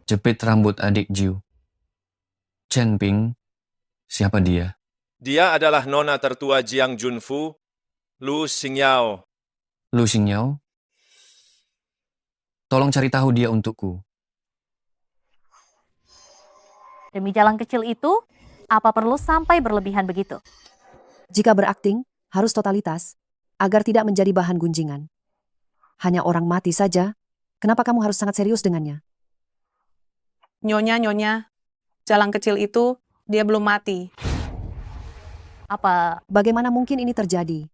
Jepit rambut adik Jiu. Chen Ping, siapa dia? Dia adalah nona tertua Jiang Junfu, Lu Xingyao. Lu Xingyao? Tolong cari tahu dia untukku. Demi jalan kecil itu, apa perlu sampai berlebihan begitu? Jika berakting, harus totalitas, agar tidak menjadi bahan gunjingan. Hanya orang mati saja, kenapa kamu harus sangat serius dengannya? Nyonya, jalan kecil itu, dia belum mati. Apa Bagaimana mungkin ini terjadi?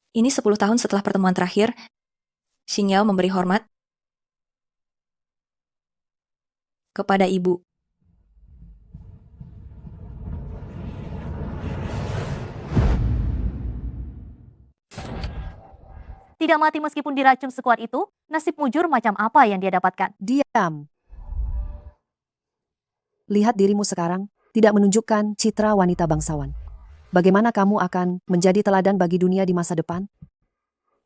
Ini 10 tahun setelah pertemuan terakhir, Xingyao memberi hormat kepada ibu. tidak mati meskipun diracun sekuat itu? Nasib mujur macam apa yang dia dapatkan? Diam. Lihat dirimu sekarang, tidak menunjukkan citra wanita bangsawan. Bagaimana kamu akan menjadi teladan bagi dunia di masa depan?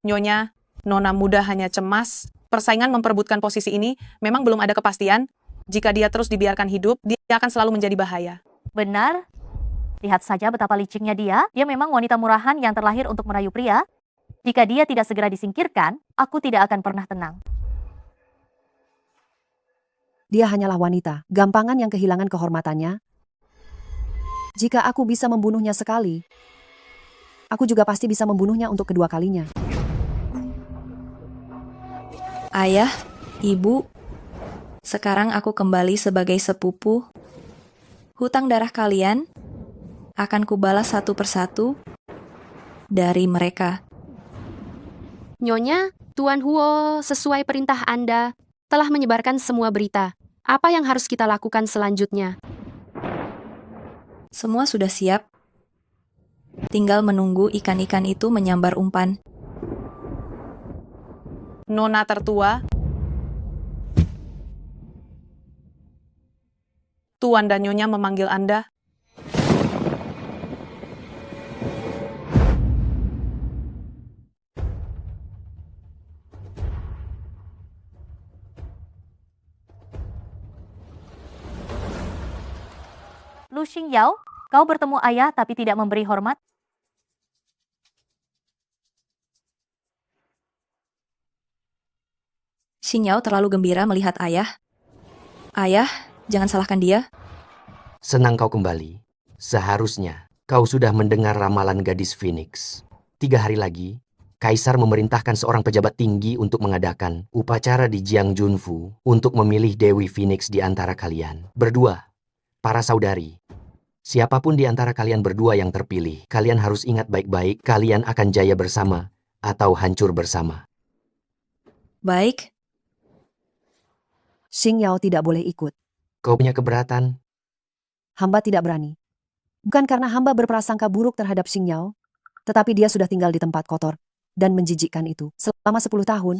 Nyonya, nona muda hanya cemas. Persaingan memperebutkan posisi ini memang belum ada kepastian. Jika dia terus dibiarkan hidup, dia akan selalu menjadi bahaya. Benar? Lihat saja betapa liciknya dia. Dia memang wanita murahan yang terlahir untuk merayu pria. Jika dia tidak segera disingkirkan, aku tidak akan pernah tenang. Dia hanyalah wanita, gampangan yang kehilangan kehormatannya. Jika aku bisa membunuhnya sekali, aku juga pasti bisa membunuhnya untuk kedua kalinya. Ayah, ibu, sekarang aku kembali sebagai sepupu. Hutang darah kalian akan kubalas satu persatu dari mereka. Nyonya, Tuan Huo sesuai perintah Anda telah menyebarkan semua berita. Apa yang harus kita lakukan selanjutnya? Semua sudah siap. Tinggal menunggu ikan-ikan itu menyambar umpan. Nona tertua, Tuan dan Nyonya memanggil Anda. Lu Xingyao, kau bertemu ayah tapi tidak memberi hormat? Xingyao terlalu gembira melihat ayah. Ayah, jangan salahkan dia. Senang kau kembali. Seharusnya kau sudah mendengar ramalan gadis Phoenix. 3 hari lagi, Kaisar memerintahkan seorang pejabat tinggi untuk mengadakan upacara di Jiang Junfu untuk memilih Dewi Phoenix di antara kalian. Berdua, para saudari. Siapapun di antara kalian berdua yang terpilih, kalian harus ingat baik-baik, kalian akan jaya bersama atau hancur bersama. Baik, Xingyao tidak boleh ikut. Kau punya keberatan? Hamba tidak berani. Bukan karena hamba berprasangka buruk terhadap Xingyao, tetapi dia sudah tinggal di tempat kotor dan menjijikkan itu. Selama 10 tahun,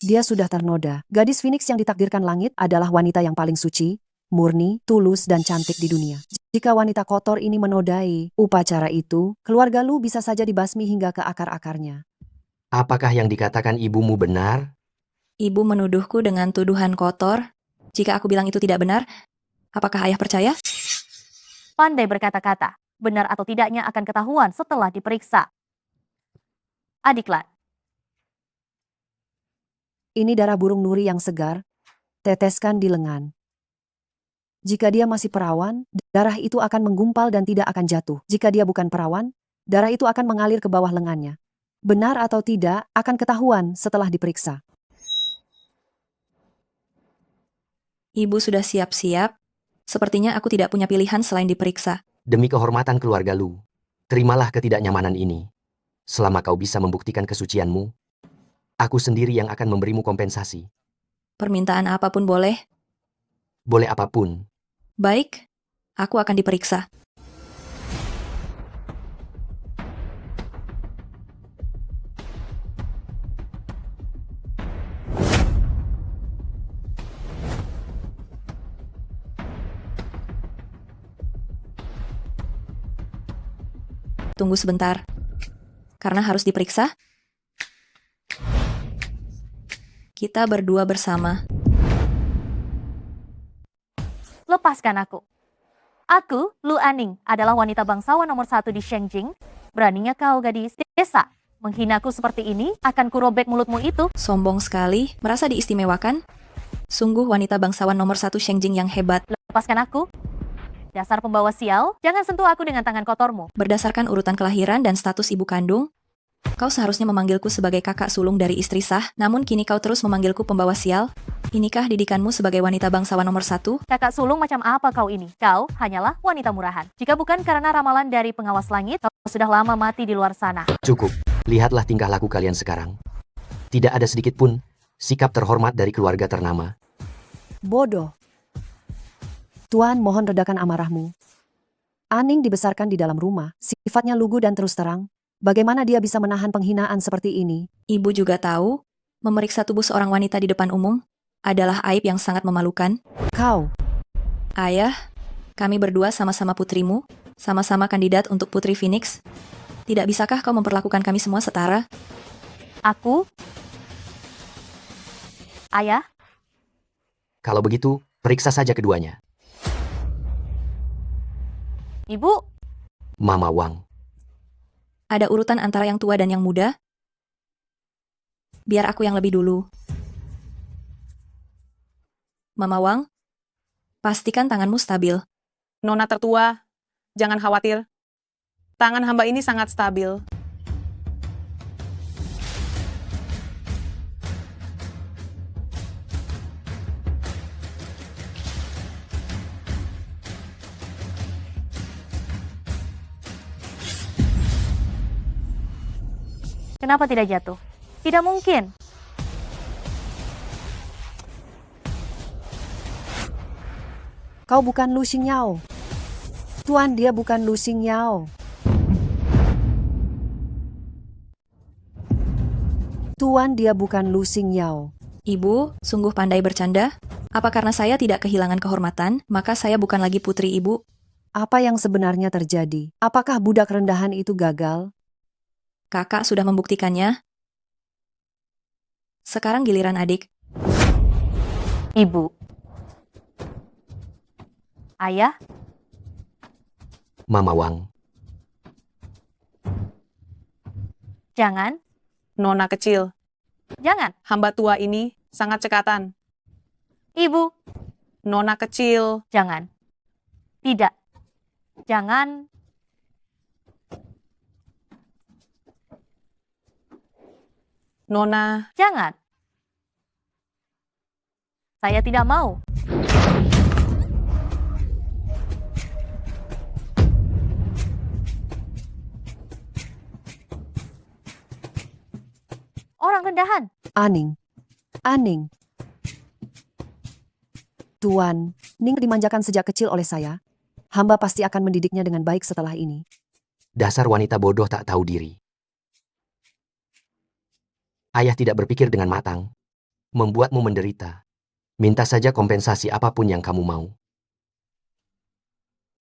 dia sudah ternoda. Gadis Phoenix yang ditakdirkan langit adalah wanita yang paling suci, murni, tulus, dan cantik di dunia. Jika wanita kotor ini menodai upacara itu, keluarga Lu bisa saja dibasmi hingga ke akar-akarnya. Apakah yang dikatakan ibumu benar? ibu menuduhku dengan tuduhan kotor. Jika aku bilang itu tidak benar, apakah ayah percaya? Pandai berkata-kata, benar atau tidaknya akan ketahuan setelah diperiksa. Adiklat, Ini darah burung nuri yang segar, teteskan di lengan. Jika dia masih perawan, darah itu akan menggumpal dan tidak akan jatuh. Jika dia bukan perawan, darah itu akan mengalir ke bawah lengannya. Benar atau tidak akan ketahuan setelah diperiksa. Ibu sudah siap-siap. Sepertinya aku tidak punya pilihan selain diperiksa. Demi kehormatan keluarga Lu, terimalah ketidaknyamanan ini. Selama kau bisa membuktikan kesucianmu, Aku sendiri yang akan memberimu kompensasi. Permintaan apapun boleh. Boleh apapun. Baik, aku akan diperiksa. Tunggu sebentar. Karena harus diperiksa. Kita berdua bersama. Lepaskan aku. Aku, Lu Aning, adalah wanita bangsawan nomor 1 di Shengjing. Beraninya kau, gadis desa, menghinaku seperti ini, akan kurobek mulutmu itu. Sombong sekali, merasa diistimewakan. Sungguh wanita bangsawan nomor 1 Shengjing yang hebat. Lepaskan aku. Dasar pembawa sial, jangan sentuh aku dengan tangan kotormu. Berdasarkan urutan kelahiran dan status ibu kandung, kau seharusnya memanggilku sebagai kakak sulung dari istri sah, namun kini kau terus memanggilku pembawa sial. Inikah didikanmu sebagai wanita bangsawan nomor 1? Kakak sulung macam apa kau ini? Kau hanyalah wanita murahan. Jika bukan karena ramalan dari pengawas langit, kau sudah lama mati di luar sana. Cukup. Lihatlah tingkah laku kalian sekarang. Tidak ada sedikit pun sikap terhormat dari keluarga ternama. Bodoh. Tuan, mohon redakan amarahmu. Aning dibesarkan di dalam rumah, sifatnya lugu dan terus terang. Bagaimana dia bisa menahan penghinaan seperti ini? Ibu juga tahu, memeriksa tubuh seorang wanita di depan umum adalah aib yang sangat memalukan. Kau, Ayah, kami berdua sama-sama putrimu, sama-sama kandidat untuk Putri Phoenix. Tidak bisakah kau memperlakukan kami semua setara? Aku? Ayah? Kalau begitu, periksa saja keduanya. Ibu? Mama Wang. Ada urutan antara yang tua dan yang muda? Biar aku yang lebih dulu. Mama Wang, pastikan tanganmu stabil. Nona tertua, jangan khawatir. Tangan hamba ini sangat stabil. Kenapa tidak jatuh? Tidak mungkin. kau bukan Lu Xingyao. Tuan, dia bukan Lu Xingyao. Tuan, dia bukan Lu Xingyao. Ibu, sungguh pandai bercanda. Apa karena saya tidak kehilangan kehormatan, maka saya bukan lagi putri ibu? Apa yang sebenarnya terjadi? Apakah budak rendahan itu gagal? Kakak sudah membuktikannya. Sekarang giliran adik. Ibu. Ayah? Mama Wang. Jangan. Nona kecil, Jangan. hamba tua ini sangat cekatan. Ibu. Nona kecil, Jangan. Tidak. Jangan. Nona, Jangan. Saya tidak mau. Orang rendahan. Aning. Aning. Tuan, Ning dimanjakan sejak kecil oleh saya. Hamba pasti akan mendidiknya dengan baik setelah ini. Dasar wanita bodoh tak tahu diri. Ayah tidak berpikir dengan matang. Membuatmu menderita. Minta saja kompensasi apapun yang kamu mau.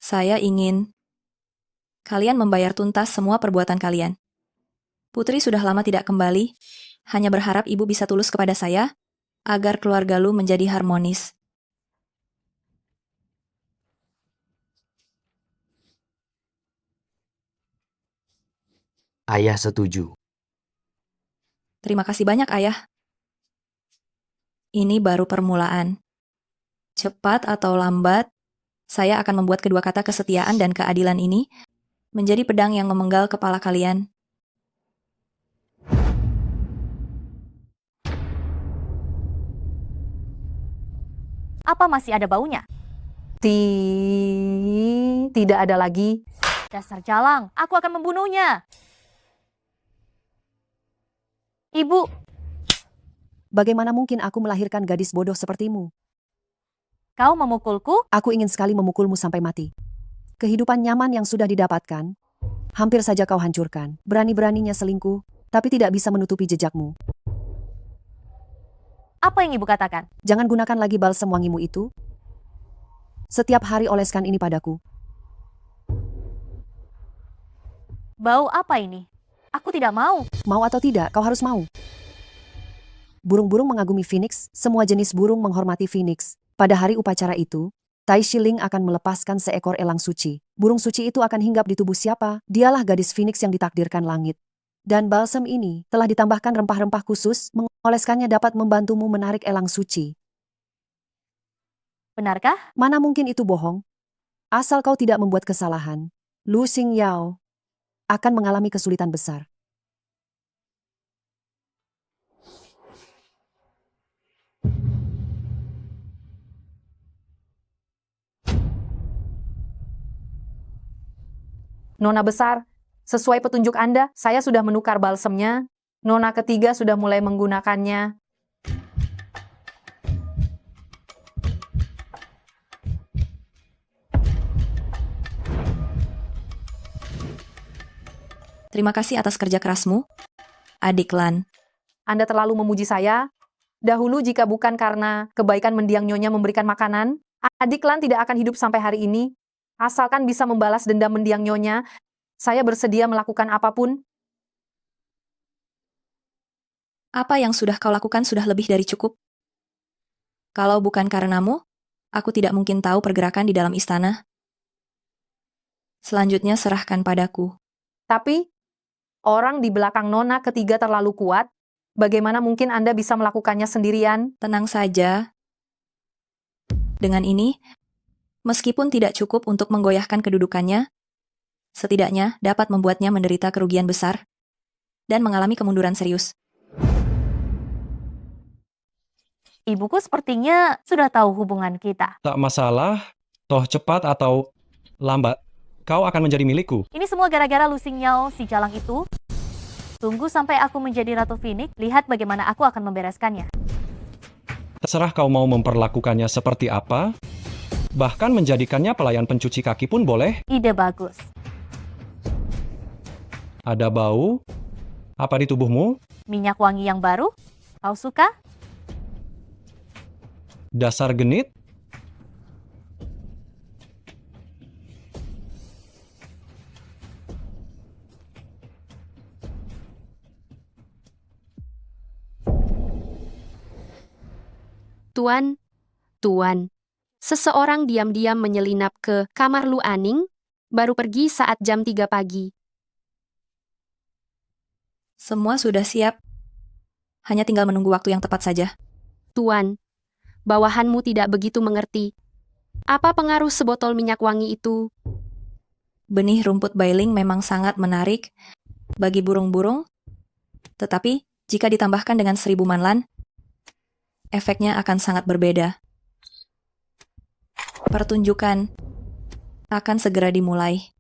Saya ingin kalian membayar tuntas semua perbuatan kalian. Putri sudah lama tidak kembali, hanya berharap ibu bisa tulus kepada saya, agar keluarga Lu menjadi harmonis. Ayah setuju. Terima kasih banyak, Ayah. Ini baru permulaan. Cepat atau lambat, saya akan membuat kedua kata kesetiaan dan keadilan ini menjadi pedang yang memenggal kepala kalian. Apa masih ada baunya? Tidak ada lagi. Dasar jalang, aku akan membunuhnya. Ibu, Bagaimana mungkin aku melahirkan gadis bodoh sepertimu? Kau memukulku? Aku ingin sekali memukulmu sampai mati. Kehidupan nyaman yang sudah didapatkan, hampir saja kau hancurkan. Berani-beraninya selingkuh, tapi tidak bisa menutupi jejakmu. Apa yang ibu katakan? Jangan gunakan lagi balsam wangimu itu. Setiap hari oleskan ini padaku. Bau apa ini? Aku tidak mau. Mau atau tidak, kau harus mau. Burung-burung mengagumi Phoenix, semua jenis burung menghormati Phoenix. Pada hari upacara itu, Tai Shiling akan melepaskan seekor elang suci. Burung suci itu akan hinggap di tubuh siapa? Dialah gadis Phoenix yang ditakdirkan langit. Dan balsam ini telah ditambahkan rempah-rempah khusus, mengoleskannya dapat membantumu menarik elang suci. Benarkah? Mana mungkin itu bohong? Asal kau tidak membuat kesalahan, Lu Xingyao akan mengalami kesulitan besar. Nona besar, sesuai petunjuk Anda, saya sudah menukar balsemnya. Nona ketiga sudah mulai menggunakannya. Terima kasih atas kerja kerasmu, adik Lan. Anda terlalu memuji saya. Dahulu jika bukan karena kebaikan mendiang Nyonya memberikan makanan, adik Lan tidak akan hidup sampai hari ini. Asalkan bisa membalas dendam mendiang Nyonya, saya bersedia melakukan apapun. Apa yang sudah kau lakukan sudah lebih dari cukup. Kalau bukan karenamu, aku tidak mungkin tahu pergerakan di dalam istana. Selanjutnya serahkan padaku. Tapi, orang di belakang Nona ketiga terlalu kuat. Bagaimana mungkin Anda bisa melakukannya sendirian? Tenang saja. Dengan ini, meskipun tidak cukup untuk menggoyahkan kedudukannya, setidaknya dapat membuatnya menderita kerugian besar dan mengalami kemunduran serius. Ibuku sepertinya sudah tahu hubungan kita. Tak masalah, toh cepat atau lambat, kau akan menjadi milikku. Ini semua gara-gara Lu Xingyao si jalang itu. Tunggu sampai aku menjadi Ratu Phoenix, lihat bagaimana aku akan membereskannya. Terserah kau mau memperlakukannya seperti apa, bahkan menjadikannya pelayan pencuci kaki pun boleh. Ide bagus. Ada bau? Apa di tubuhmu? Minyak wangi yang baru? Kau suka? Dasar genit? Tuan, seseorang diam-diam menyelinap ke kamar Lu Aning, baru pergi saat jam 3 pagi. Semua sudah siap. Hanya tinggal menunggu waktu yang tepat saja. Tuan, bawahanmu tidak begitu mengerti. Apa pengaruh sebotol minyak wangi itu? Benih rumput bailing memang sangat menarik bagi burung-burung, tetapi jika ditambahkan dengan 1000 manlan, efeknya akan sangat berbeda. Pertunjukan akan segera dimulai.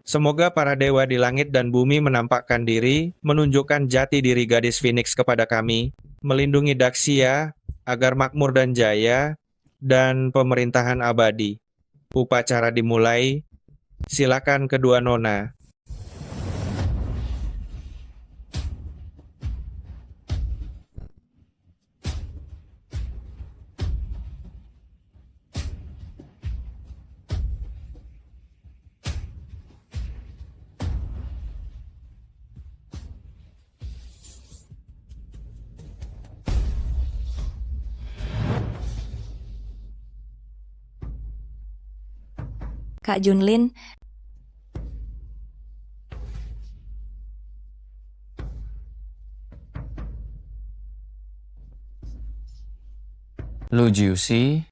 Semoga para dewa di langit dan bumi menampakkan diri, menunjukkan jati diri gadis Phoenix kepada kami, melindungi Daxia agar makmur dan jaya, dan pemerintahan abadi. Upacara dimulai. Silakan kedua nona. Kak Junlin, Lu Jiuxi,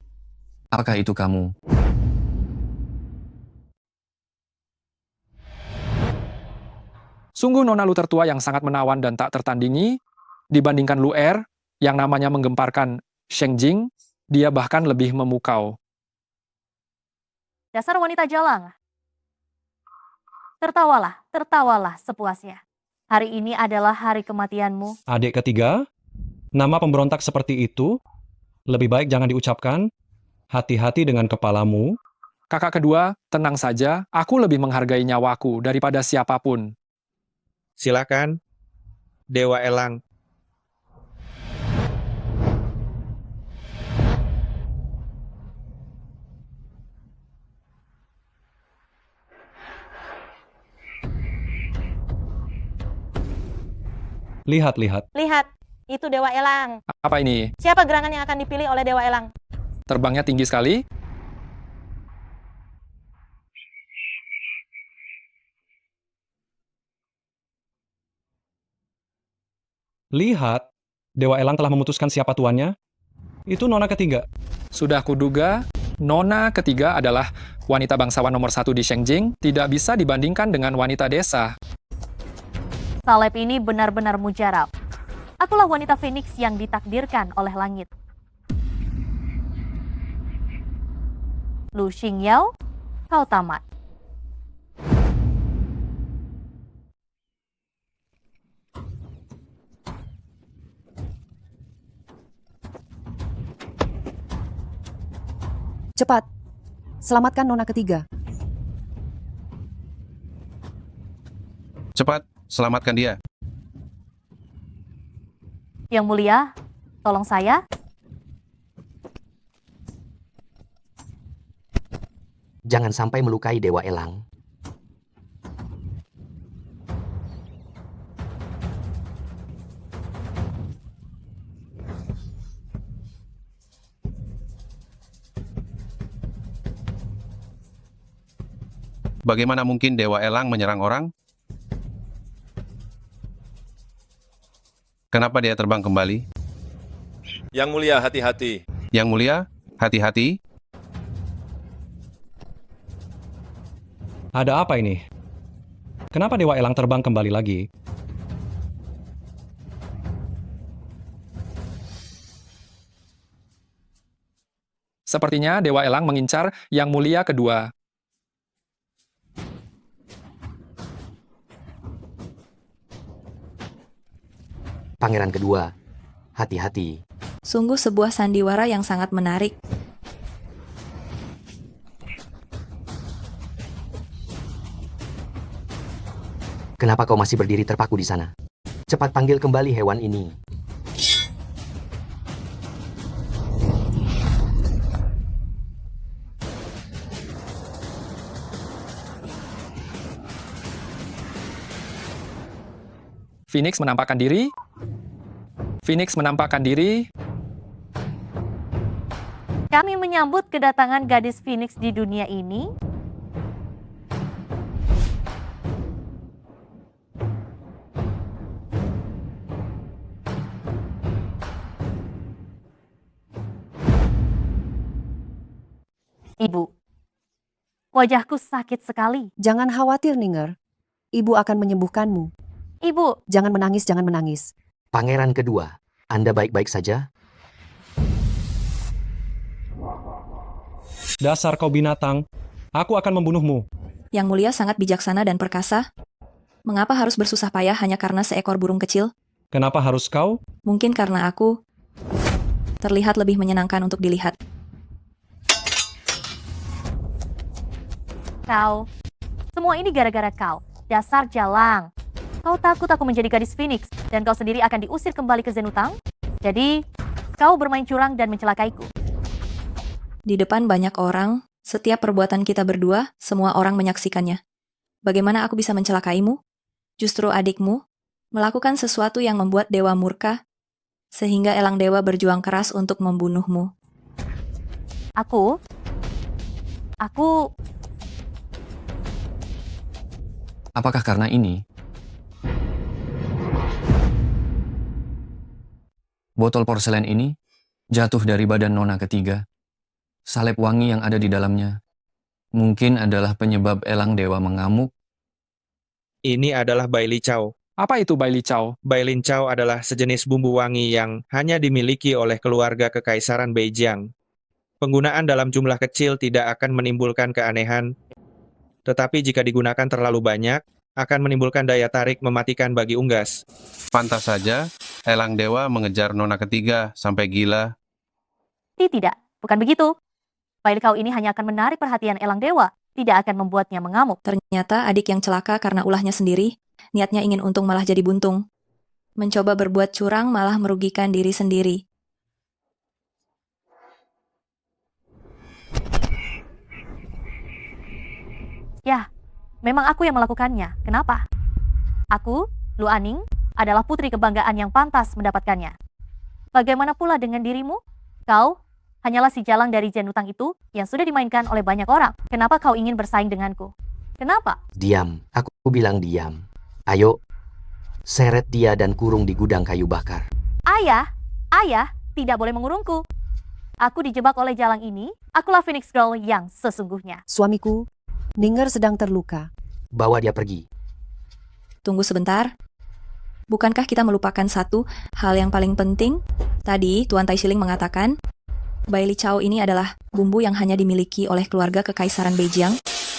apakah itu kamu? Sungguh Nona Lu tertua yang sangat menawan dan tak tertandingi, dibandingkan Lu Er, yang namanya menggemparkan Sheng Jing, dia bahkan lebih memukau. Dasar wanita jalang. Tertawalah sepuasnya. Hari ini adalah hari kematianmu. Adik ketiga, nama pemberontak seperti itu lebih baik jangan diucapkan. Hati-hati dengan kepalamu. Kakak kedua, tenang saja, aku lebih menghargai nyawaku daripada siapapun. Silakan, Dewa Elang. Lihat-lihat. Lihat, itu Dewa Elang. Apa ini? Siapa gerangan yang akan dipilih oleh Dewa Elang? Terbangnya tinggi sekali. Lihat, Dewa Elang telah memutuskan siapa tuannya. Itu nona ketiga. Sudah kuduga, nona ketiga adalah wanita bangsawan nomor 1 di Shengjing, tidak bisa dibandingkan dengan wanita desa. Salep ini benar-benar mujarab. Akulah wanita Phoenix yang ditakdirkan oleh langit. Lu Xingyao, kau tamat. Cepat, selamatkan nona ketiga. Cepat, selamatkan dia. Yang mulia, tolong saya. Jangan sampai melukai Dewa Elang. Bagaimana mungkin Dewa Elang menyerang orang? Kenapa dia terbang kembali? Yang mulia, hati-hati. Yang mulia, hati-hati. Ada apa ini? Kenapa Dewa Elang terbang kembali lagi? Sepertinya Dewa Elang mengincar Yang Mulia kedua. Pangeran kedua, hati-hati. Sungguh sebuah sandiwara yang sangat menarik. Kenapa kau masih berdiri terpaku di sana? Cepat panggil kembali hewan ini. Phoenix menampakkan diri. Phoenix menampakkan diri. Kami menyambut kedatangan gadis Phoenix di dunia ini. Ibu, wajahku sakit sekali. Jangan khawatir, Ninger. Ibu akan menyembuhkanmu. Ibu, Jangan menangis, jangan menangis. Pangeran kedua, Anda baik-baik saja? Dasar kau binatang, aku akan membunuhmu. Yang Mulia sangat bijaksana dan perkasa. Mengapa harus bersusah payah hanya karena seekor burung kecil? Kenapa harus kau? Mungkin karena aku terlihat lebih menyenangkan untuk dilihat. kau. Semua ini gara-gara kau. Dasar jalang. Kau takut aku menjadi gadis Phoenix dan kau sendiri akan diusir kembali ke Zenutang? Jadi, kau bermain curang dan mencelakaiku. Di depan banyak orang, setiap perbuatan kita berdua, semua orang menyaksikannya. Bagaimana aku bisa mencelakaimu? Justru adikmu melakukan sesuatu yang membuat dewa murka, sehingga Elang Dewa berjuang keras untuk membunuhmu. Aku... Apakah karena ini? Botol porselen ini jatuh dari badan nona ketiga. Salep wangi yang ada di dalamnya mungkin adalah penyebab Elang Dewa mengamuk. Ini adalah Baili Chow. Apa itu Baili Chow? Bailin Chow adalah sejenis bumbu wangi yang hanya dimiliki oleh keluarga Kekaisaran Beijiang. Penggunaan dalam jumlah kecil tidak akan menimbulkan keanehan, tetapi jika digunakan terlalu banyak, akan menimbulkan daya tarik mematikan bagi unggas. Pantas saja, Elang Dewa mengejar nona ketiga sampai gila. Tidak, bukan begitu. Bayi kau ini hanya akan menarik perhatian Elang Dewa, tidak akan membuatnya mengamuk. Ternyata adik yang celaka karena ulahnya sendiri, niatnya ingin untung malah jadi buntung. Mencoba berbuat curang malah merugikan diri sendiri. Ya, memang aku yang melakukannya. Kenapa? Aku, Lu Aning, adalah putri kebanggaan yang pantas mendapatkannya. Bagaimana pula dengan dirimu? Kau hanyalah si jalang dari Zenutang itu yang sudah dimainkan oleh banyak orang. Kenapa kau ingin bersaing denganku? Kenapa? Diam, aku bilang diam. Ayo, seret dia dan kurung di gudang kayu bakar. Ayah, tidak boleh mengurungku. Aku dijebak oleh jalang ini, akulah Phoenix Girl yang sesungguhnya. Suamiku, Ninger sedang terluka. Bawa dia pergi. Tunggu sebentar. Bukankah kita melupakan satu hal yang paling penting? Tadi Tuan Tai Shiling mengatakan, Bai Li Chao ini adalah bumbu yang hanya dimiliki oleh keluarga Kekaisaran Beijiang.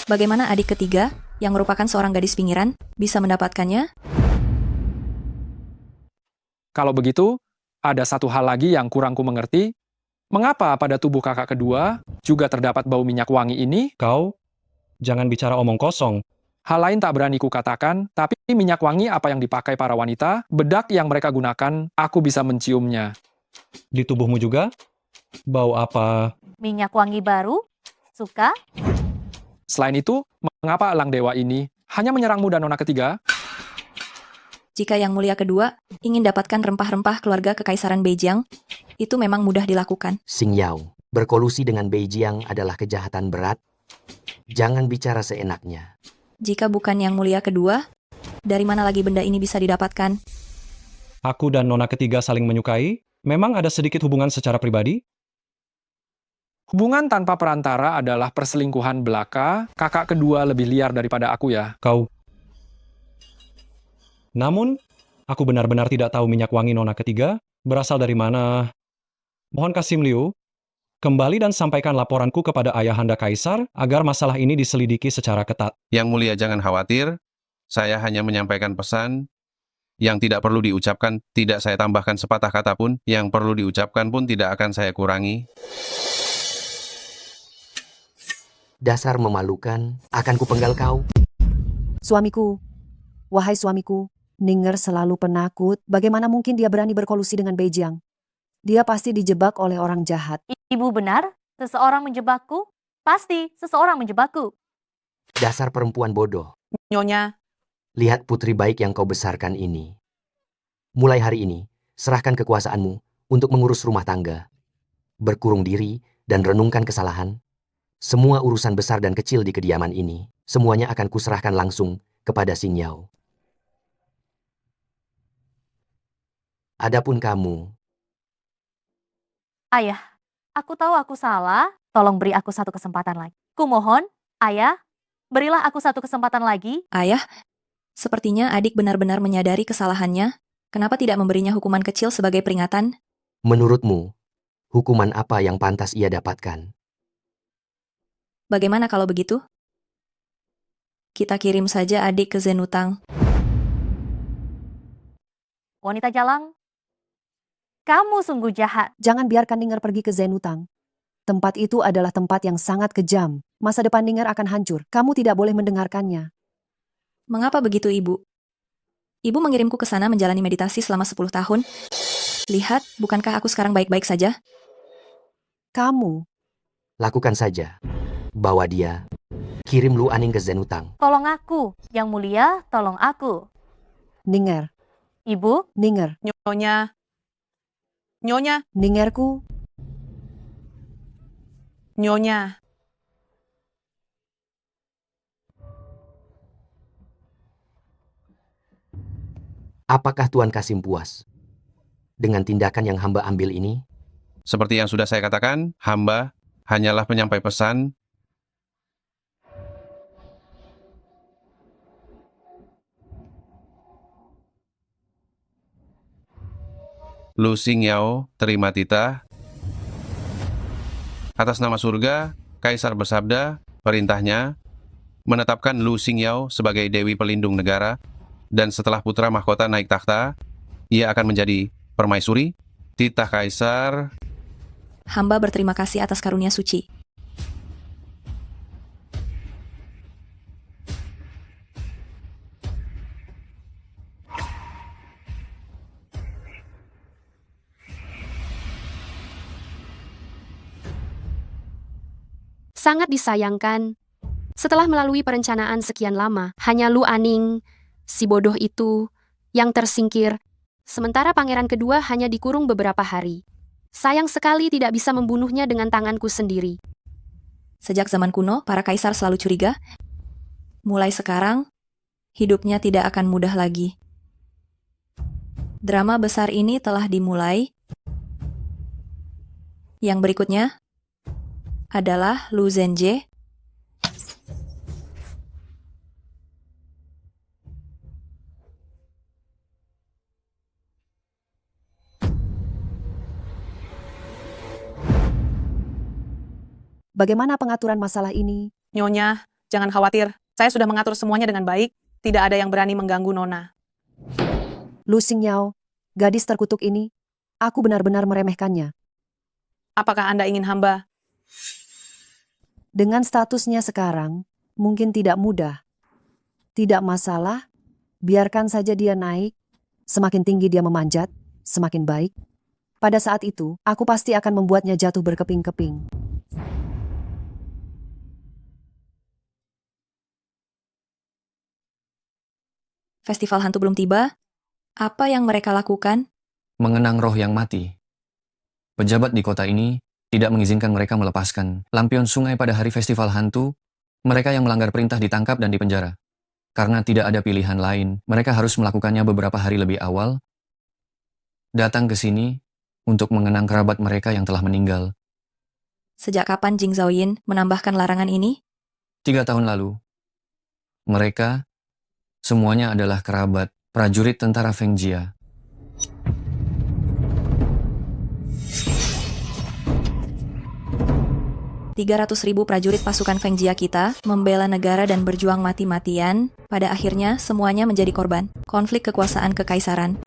Bagaimana adik ketiga, yang merupakan seorang gadis pinggiran, bisa mendapatkannya? Kalau begitu, ada satu hal lagi yang kurang ku mengerti. Mengapa pada tubuh kakak kedua juga terdapat bau minyak wangi ini? Kau, jangan bicara omong kosong. Hal lain tak berani kukatakan, tapi minyak wangi apa yang dipakai para wanita, bedak yang mereka gunakan, aku bisa menciumnya. Di tubuhmu juga? Bau apa? Minyak wangi baru? Suka? Selain itu, mengapa Elang Dewa ini hanya menyerangmu dan nona ketiga? Jika yang mulia kedua ingin dapatkan rempah-rempah keluarga Kekaisaran Beijiang, itu memang mudah dilakukan. Xing Yao, berkolusi dengan Beijiang adalah kejahatan berat. Jangan bicara seenaknya. Jika bukan yang mulia kedua, dari mana lagi benda ini bisa didapatkan? Aku dan nona ketiga saling menyukai? Memang ada sedikit hubungan secara pribadi? Hubungan tanpa perantara adalah perselingkuhan belaka, kakak kedua lebih liar daripada aku ya. Kau. Namun, aku benar-benar tidak tahu minyak wangi nona ketiga berasal dari mana. Mohon Kasim Liu, kembali dan sampaikan laporanku kepada Ayahanda Kaisar agar masalah ini diselidiki secara ketat. Yang mulia jangan khawatir, saya hanya menyampaikan pesan yang tidak perlu diucapkan, tidak saya tambahkan sepatah kata pun, yang perlu diucapkan pun tidak akan saya kurangi. Dasar memalukan, akan kupenggal kau. Suamiku, wahai suamiku, Ninger selalu penakut. Bagaimana mungkin dia berani berkolusi dengan Beijiang? Dia pasti dijebak oleh orang jahat. Ibu benar? Seseorang menjebakku? Pasti, seseorang menjebakku. Dasar perempuan bodoh. Nyonya, Lihat putri baik yang kau besarkan ini. Mulai hari ini, serahkan kekuasaanmu untuk mengurus rumah tangga. Berkurung diri dan renungkan kesalahan. Semua urusan besar dan kecil di kediaman ini, semuanya akan kuserahkan langsung kepada Xing Yao. Adapun kamu, Ayah, aku tahu aku salah, tolong beri aku satu kesempatan lagi. Kumohon, ayah, berilah aku satu kesempatan lagi. Ayah, sepertinya adik benar-benar menyadari kesalahannya. Kenapa tidak memberinya hukuman kecil sebagai peringatan? menurutmu, hukuman apa yang pantas ia dapatkan? Bagaimana kalau begitu? Kita kirim saja adik ke Zenutang. Wanita jalang, kamu sungguh jahat. Jangan biarkan Ninger pergi ke Zenutang. Tempat itu adalah tempat yang sangat kejam. Masa depan Ninger akan hancur. Kamu tidak boleh mendengarkannya. Mengapa begitu, Ibu? Ibu mengirimku ke sana menjalani meditasi selama 10 tahun. Lihat, bukankah aku sekarang baik-baik saja? Kamu, Lakukan saja. Bawa dia. Kirim Lu Aning ke Zenutang. Tolong aku, yang mulia, tolong aku. Ninger, Ibu, Ninger, Nyonya, Nyonya, Ningerku, Nyonya. Apakah Tuan Kasim puas dengan tindakan yang hamba ambil ini? Seperti yang sudah saya katakan, hamba hanyalah penyampai pesan. Lu Xing Yao, terima titah. Atas nama surga, Kaisar bersabda, perintahnya, menetapkan Lu Xingyao sebagai Dewi Pelindung Negara, dan setelah putra mahkota naik takhta, ia akan menjadi permaisuri, titah kaisar. Hamba berterima kasih atas karunia suci. Sangat disayangkan. Setelah melalui perencanaan sekian lama, hanya Lu Aning, si bodoh itu, yang tersingkir. Sementara pangeran kedua hanya dikurung beberapa hari. Sayang sekali tidak bisa membunuhnya dengan tanganku sendiri. Sejak zaman kuno, para kaisar selalu curiga. Mulai sekarang, hidupnya tidak akan mudah lagi. Drama besar ini telah dimulai. Yang berikutnya adalah Lu Zhenjie. Bagaimana pengaturan masalah ini? Nyonya, jangan khawatir. Saya sudah mengatur semuanya dengan baik. Tidak ada yang berani mengganggu Nona. Lu Xingyao, gadis terkutuk ini, aku benar-benar meremehkannya. Apakah Anda ingin hamba? Dengan statusnya sekarang, mungkin tidak mudah. Tidak masalah, biarkan saja dia naik. Semakin tinggi dia memanjat, semakin baik. Pada saat itu, aku pasti akan membuatnya jatuh berkeping-keping. Festival hantu belum tiba. Apa yang mereka lakukan? Mengenang roh yang mati. Pejabat di kota ini tidak mengizinkan mereka melepaskan lampion sungai pada hari festival hantu. Mereka yang melanggar perintah ditangkap dan dipenjara. Karena tidak ada pilihan lain, mereka harus melakukannya beberapa hari lebih awal. Datang ke sini untuk mengenang kerabat mereka yang telah meninggal. Sejak kapan Jing Zhaoyin menambahkan larangan ini? 3 tahun lalu. Mereka semuanya adalah kerabat prajurit tentara Feng Jia. Ribu prajurit pasukan Feng Jia kita membela negara dan berjuang mati-matian. Pada akhirnya, semuanya menjadi korban konflik kekuasaan kekaisaran.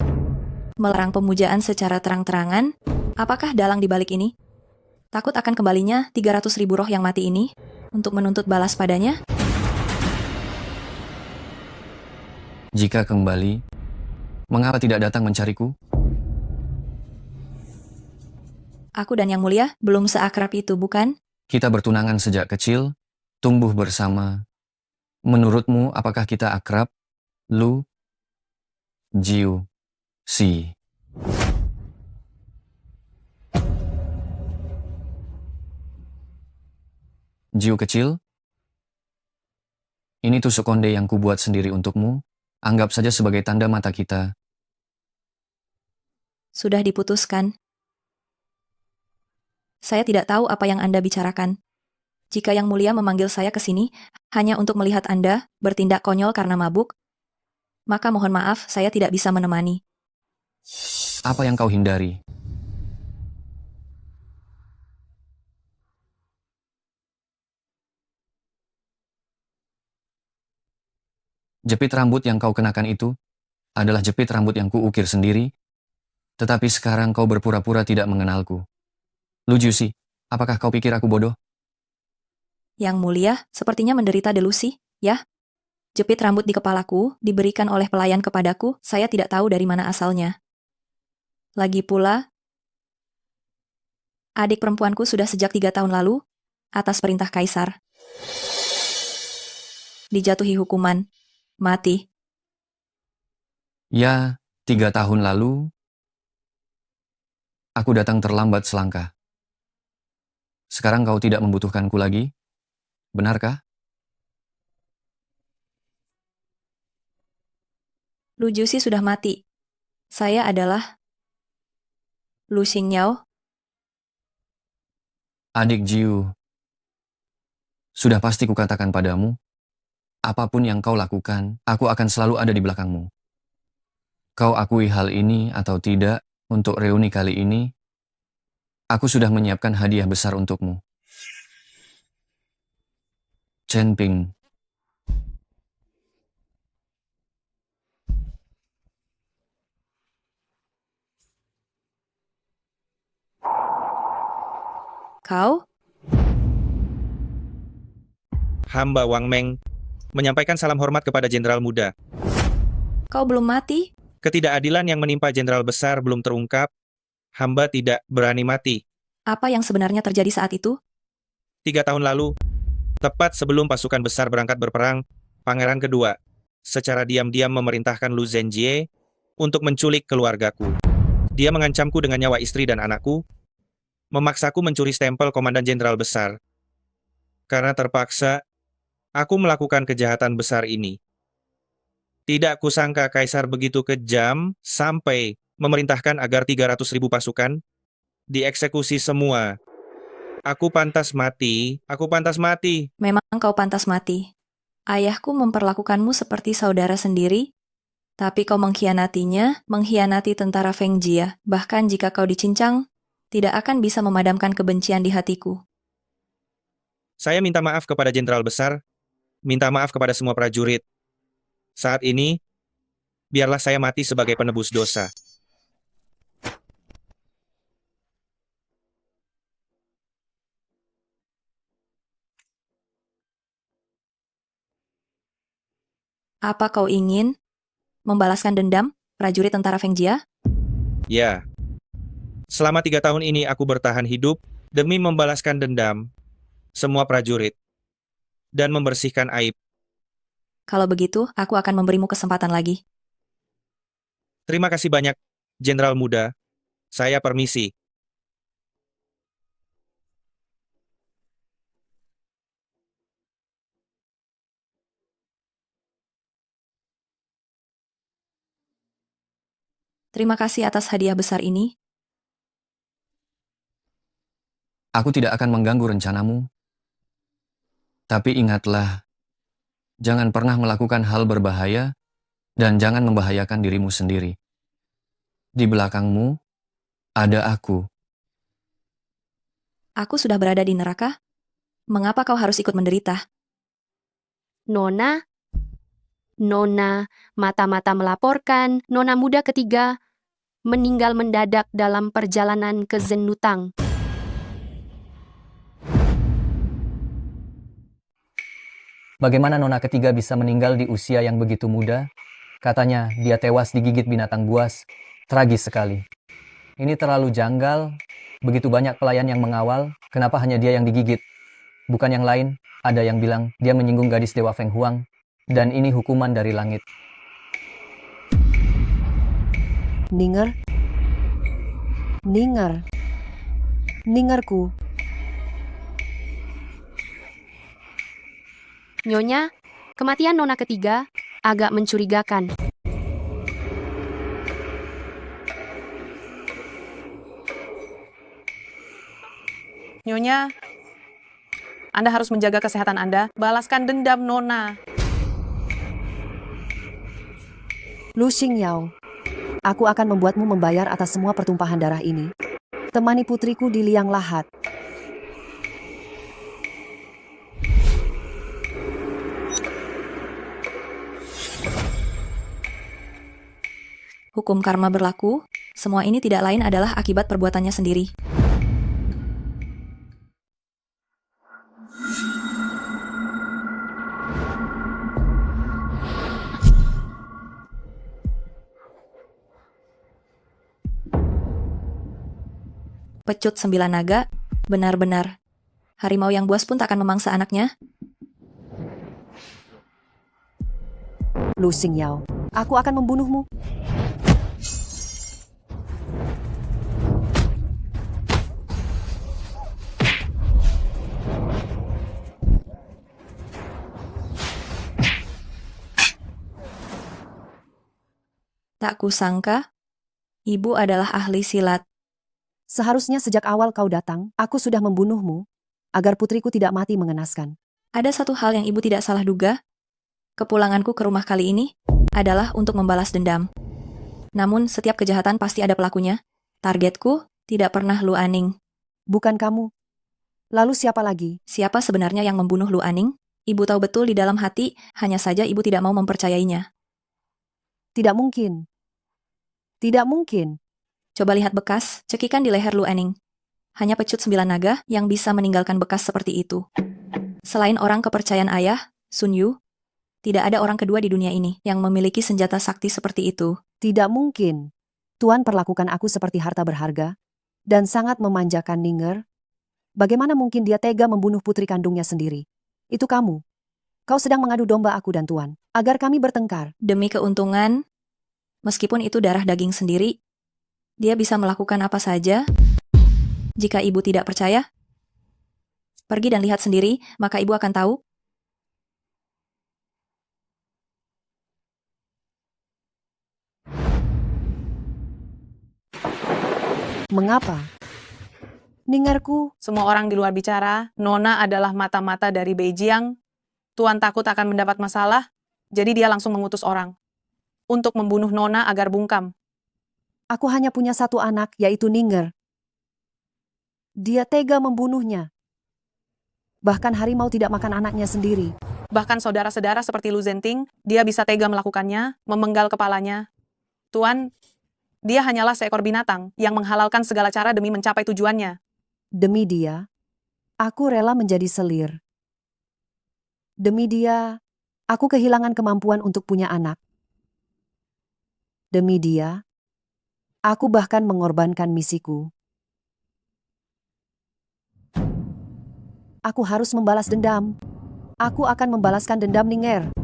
Melarang pemujaan secara terang-terangan. Apakah dalang di balik ini? Takut akan kembalinya 300.000 roh yang mati ini untuk menuntut balas padanya? Jika kembali, mengapa tidak datang mencariku? Aku dan Yang Mulia belum seakrab itu, bukan? Kita bertunangan sejak kecil, tumbuh bersama. Menurutmu, apakah kita akrab? Lu Jiu Si. Jiu kecil? Ini tusuk konde yang kubuat sendiri untukmu. Anggap saja sebagai tanda mata kita. Sudah diputuskan. Saya tidak tahu apa yang Anda bicarakan. Jika Yang Mulia memanggil saya ke sini hanya untuk melihat Anda bertindak konyol karena mabuk, maka mohon maaf saya tidak bisa menemani. Apa yang kau hindari? Jepit rambut yang kau kenakan itu adalah jepit rambut yang kuukir sendiri, tetapi sekarang kau berpura-pura tidak mengenalku. Lu Jusi, apakah kau pikir aku bodoh? Yang Mulia sepertinya menderita delusi, ya? Jepit rambut di kepalaku diberikan oleh pelayan kepadaku, saya tidak tahu dari mana asalnya. Lagi pula, adik perempuanku sudah sejak 3 tahun lalu, atas perintah kaisar, dijatuhi hukuman mati. Ya, 3 tahun lalu, aku datang terlambat selangkah. Sekarang kau tidak membutuhkanku lagi? Benarkah? Lu Jusi sudah mati. Saya adalah Lu Xingyao. Adik Jiu, sudah pasti kukatakan padamu, apapun yang kau lakukan, aku akan selalu ada di belakangmu. Kau akui hal ini atau tidak, untuk reuni kali ini, aku sudah menyiapkan hadiah besar untukmu. Chen Ping, Kau? Hamba Wang Meng menyampaikan salam hormat kepada Jenderal Muda. Kau belum mati? Ketidakadilan yang menimpa Jenderal Besar belum terungkap. Hamba tidak berani mati. Apa yang sebenarnya terjadi saat itu? 3 tahun lalu, tepat sebelum pasukan besar berangkat berperang, Pangeran kedua secara diam-diam memerintahkan Lu Zhenjie untuk menculik keluargaku. Dia mengancamku dengan nyawa istri dan anakku, memaksaku mencuri stempel Komandan Jenderal Besar. Karena terpaksa, aku melakukan kejahatan besar ini. Tidak kusangka Kaisar begitu kejam sampai memerintahkan agar 300.000 pasukan dieksekusi semua. Aku pantas mati, aku pantas mati. Memang kau pantas mati. Ayahku memperlakukanmu seperti saudara sendiri, tapi kau mengkhianatinya, mengkhianati tentara Feng Jia. Bahkan jika kau dicincang, tidak akan bisa memadamkan kebencian di hatiku. Saya minta maaf kepada Jenderal Besar, minta maaf kepada semua prajurit. Saat ini, biarlah saya mati sebagai penebus dosa. Apa kau ingin membalaskan dendam prajurit tentara Feng Jia? Ya, selama 3 tahun ini aku bertahan hidup demi membalaskan dendam semua prajurit dan membersihkan aib. Kalau begitu, aku akan memberimu kesempatan lagi. Terima kasih banyak, Jenderal Muda. Saya permisi. Terima kasih atas hadiah besar ini. Aku tidak akan mengganggu rencanamu. Tapi ingatlah, jangan pernah melakukan hal berbahaya dan jangan membahayakan dirimu sendiri. Di belakangmu ada aku. Aku sudah berada di neraka. Mengapa kau harus ikut menderita? Nona, mata-mata melaporkan Nona muda ketiga meninggal mendadak dalam perjalanan ke Zenutang. Bagaimana Nona ketiga bisa meninggal di usia yang begitu muda? Katanya dia tewas digigit binatang buas. Tragis sekali. Ini terlalu janggal. Begitu banyak pelayan yang mengawal, kenapa hanya dia yang digigit? Bukan yang lain, ada yang bilang dia menyinggung gadis Dewa Feng Huang. Dan ini hukuman dari langit. Ningerku. Nyonya, kematian Nona ketiga agak mencurigakan. Nyonya, Anda harus menjaga kesehatan Anda. Balaskan dendam Nona. Lu Xingyao, aku akan membuatmu membayar atas semua pertumpahan darah ini. Temani putriku di liang lahat. Hukum karma berlaku, semua ini tidak lain adalah akibat perbuatannya sendiri. Pecut 9 naga, benar-benar. Harimau yang buas pun tak akan memangsa anaknya. Lu Xingyao, aku akan membunuhmu. Tak kusangka, ibu adalah ahli silat. Seharusnya sejak awal kau datang, aku sudah membunuhmu, agar putriku tidak mati mengenaskan. Ada satu hal yang ibu tidak salah duga. Kepulanganku ke rumah kali ini adalah untuk membalas dendam. Namun setiap kejahatan pasti ada pelakunya. Targetku tidak pernah Lu Aning. Bukan kamu. Lalu siapa lagi? Siapa sebenarnya yang membunuh Lu Aning? Ibu tahu betul di dalam hati, hanya saja ibu tidak mau mempercayainya. Tidak mungkin. Tidak mungkin. Coba lihat bekas cekikan di leher Lu Aning. Hanya pecut 9 naga yang bisa meninggalkan bekas seperti itu. Selain orang kepercayaan ayah, Sun Yu, tidak ada orang kedua di dunia ini yang memiliki senjata sakti seperti itu. Tidak mungkin. Tuan perlakukan aku seperti harta berharga dan sangat memanjakan Ninger. Bagaimana mungkin dia tega membunuh putri kandungnya sendiri? Itu kamu. Kau sedang mengadu domba aku dan Tuan, agar kami bertengkar. Demi keuntungan, meskipun itu darah daging sendiri, dia bisa melakukan apa saja. Jika ibu tidak percaya, pergi dan lihat sendiri, maka ibu akan tahu. Mengapa? Ningerku, Semua orang di luar bicara, Nona adalah mata-mata dari Beijiang. Tuan takut akan mendapat masalah, jadi dia langsung mengutus orang untuk membunuh Nona agar bungkam. aku hanya punya satu anak, yaitu Ninger. Dia tega membunuhnya. Bahkan harimau tidak makan anaknya sendiri. Bahkan saudara-saudara seperti Lu Zenting, dia bisa tega melakukannya, memenggal kepalanya. Tuan, dia hanyalah seekor binatang yang menghalalkan segala cara demi mencapai tujuannya. Demi dia, aku rela menjadi selir. Demi dia, aku kehilangan kemampuan untuk punya anak. Demi dia, aku bahkan mengorbankan misiku. Aku harus membalas dendam. Aku akan membalaskan dendam Ninger.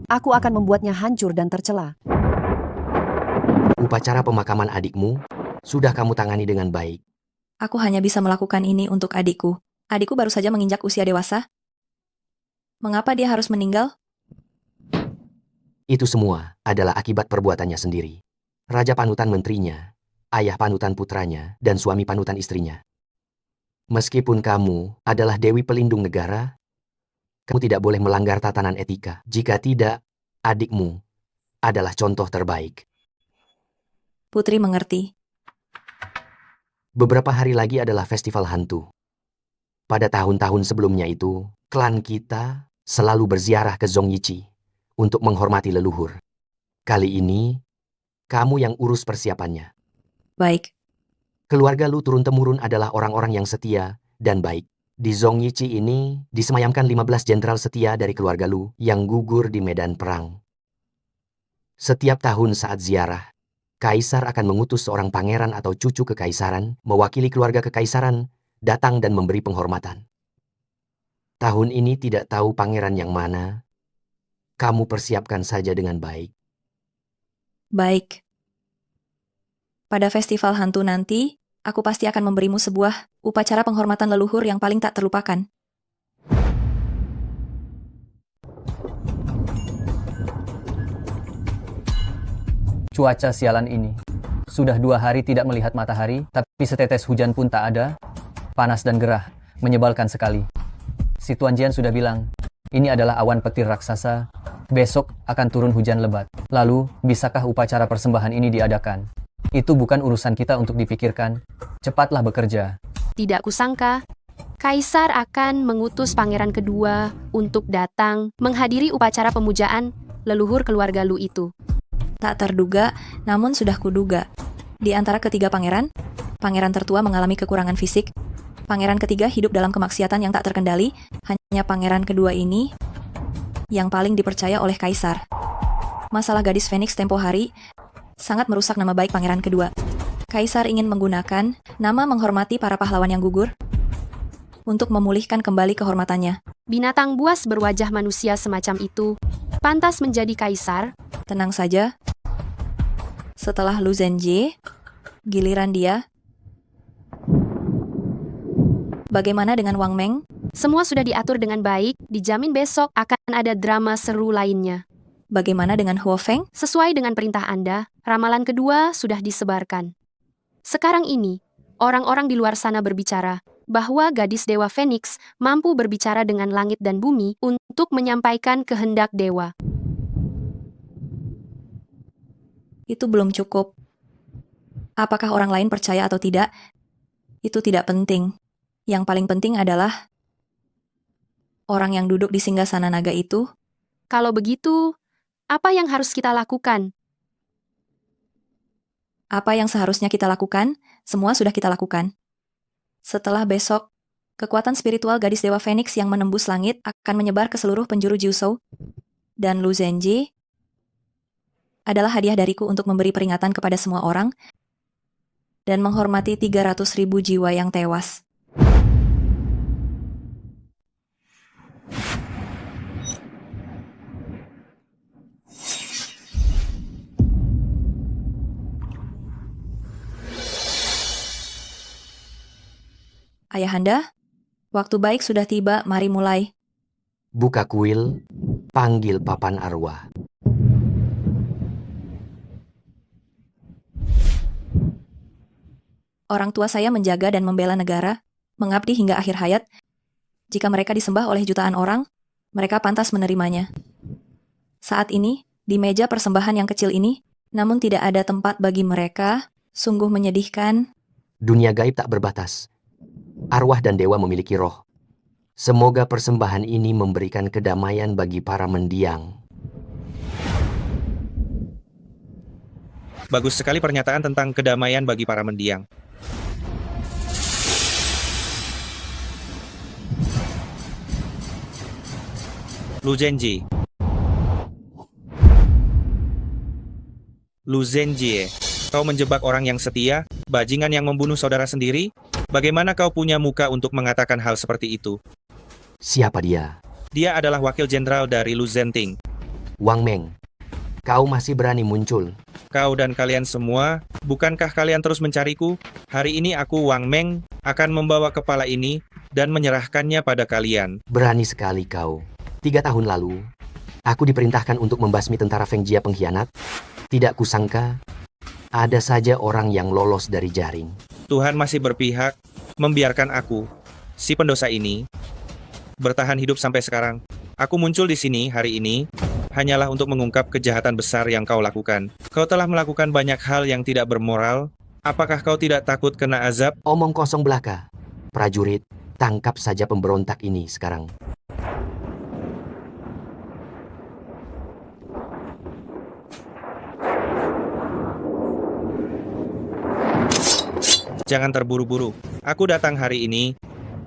Aku akan membuatnya hancur dan tercela. Upacara pemakaman adikmu sudah kamu tangani dengan baik. Aku hanya bisa melakukan ini untuk adikku. Adikku baru saja menginjak usia dewasa. Mengapa dia harus meninggal? Itu semua adalah akibat perbuatannya sendiri. Raja panutan menterinya, ayah panutan putranya, dan suami panutan istrinya. Meskipun kamu adalah Dewi Pelindung Negara, kamu tidak boleh melanggar tatanan etika. Jika tidak, adikmu adalah contoh terbaik. Putri mengerti. Beberapa hari lagi adalah festival hantu. Pada tahun-tahun sebelumnya itu, klan kita selalu berziarah ke Zongyichi untuk menghormati leluhur. Kali ini, kamu yang urus persiapannya. Baik. Keluarga Lu turun-temurun adalah orang-orang yang setia dan baik. Di Zongyichi ini disemayamkan 15 jenderal setia dari keluarga Lu yang gugur di medan perang. Setiap tahun saat ziarah, Kaisar akan mengutus seorang pangeran atau cucu kekaisaran mewakili keluarga kekaisaran datang dan memberi penghormatan. Tahun ini tidak tahu pangeran yang mana. Kamu persiapkan saja dengan baik. Baik. Pada festival hantu nanti, aku pasti akan memberimu sebuah upacara penghormatan leluhur yang paling tak terlupakan. Cuaca sialan ini. Sudah 2 hari tidak melihat matahari, tapi setetes hujan pun tak ada. Panas dan gerah, menyebalkan sekali. Si Tuan Jian sudah bilang, ini adalah awan petir raksasa. Besok akan turun hujan lebat. Lalu, bisakah upacara persembahan ini diadakan? Itu bukan urusan kita untuk dipikirkan. Cepatlah bekerja. Tidak kusangka, Kaisar akan mengutus pangeran kedua untuk datang menghadiri upacara pemujaan leluhur keluarga Lu itu. Tak terduga, namun sudah kuduga. Di antara ketiga pangeran tertua mengalami kekurangan fisik. Pangeran ketiga hidup dalam kemaksiatan yang tak terkendali. Hanya pangeran kedua ini yang paling dipercaya oleh Kaisar. Masalah gadis Phoenix tempo hari sangat merusak nama baik pangeran kedua. Kaisar ingin menggunakan nama menghormati para pahlawan yang gugur untuk memulihkan kembali kehormatannya. Binatang buas berwajah manusia semacam itu pantas menjadi kaisar. Tenang saja. Setelah Lu Zhenjie, giliran dia. Bagaimana dengan Wang Meng? Semua sudah diatur dengan baik, dijamin besok akan ada drama seru lainnya. Bagaimana dengan Huo Feng? Sesuai dengan perintah Anda, ramalan kedua sudah disebarkan. Sekarang ini, orang-orang di luar sana berbicara bahwa gadis Dewa Phoenix mampu berbicara dengan langit dan bumi untuk menyampaikan kehendak dewa. Itu belum cukup. Apakah orang lain percaya atau tidak? Itu tidak penting. Yang paling penting adalah orang yang duduk di singgasana naga itu. Kalau begitu, apa yang harus kita lakukan? Apa yang seharusnya kita lakukan, semua sudah kita lakukan. Setelah besok, kekuatan spiritual gadis Dewa Phoenix yang menembus langit akan menyebar ke seluruh penjuru Jiuzhou. Dan Lu Zhenji adalah hadiah dariku untuk memberi peringatan kepada semua orang dan menghormati 300.000 jiwa yang tewas. Ayahanda, waktu baik sudah tiba, mari mulai. Buka kuil, panggil papan arwah. Orang tua saya menjaga dan membela negara, mengabdi hingga akhir hayat. Jika mereka disembah oleh jutaan orang, mereka pantas menerimanya. Saat ini, di meja persembahan yang kecil ini, namun tidak ada tempat bagi mereka, sungguh menyedihkan. Dunia gaib tak berbatas. Arwah dan dewa memiliki roh. Semoga persembahan ini memberikan kedamaian bagi para mendiang. Bagus sekali pernyataan tentang kedamaian bagi para mendiang. Lu Zhenji. Lu Zhenji, kau menjebak orang yang setia, bajingan yang membunuh saudara sendiri? Bagaimana kau punya muka untuk mengatakan hal seperti itu? Siapa dia? Dia adalah wakil jenderal dari Lu Zhenting. Wang Meng. Kau masih berani muncul? Kau dan kalian semua, bukankah kalian terus mencariku? Hari ini aku, Wang Meng, akan membawa kepala ini dan menyerahkannya pada kalian. Berani sekali kau. 3 tahun lalu, aku diperintahkan untuk membasmi tentara Feng Jia pengkhianat. Tidak kusangka, ada saja orang yang lolos dari jaring. Tuhan masih berpihak, membiarkan aku, si pendosa ini, bertahan hidup sampai sekarang. Aku muncul di sini hari ini, hanyalah untuk mengungkap kejahatan besar yang kau lakukan. Kau telah melakukan banyak hal yang tidak bermoral. Apakah kau tidak takut kena azab? Omong kosong belaka. Prajurit, tangkap saja pemberontak ini sekarang. Jangan terburu-buru. Aku datang hari ini,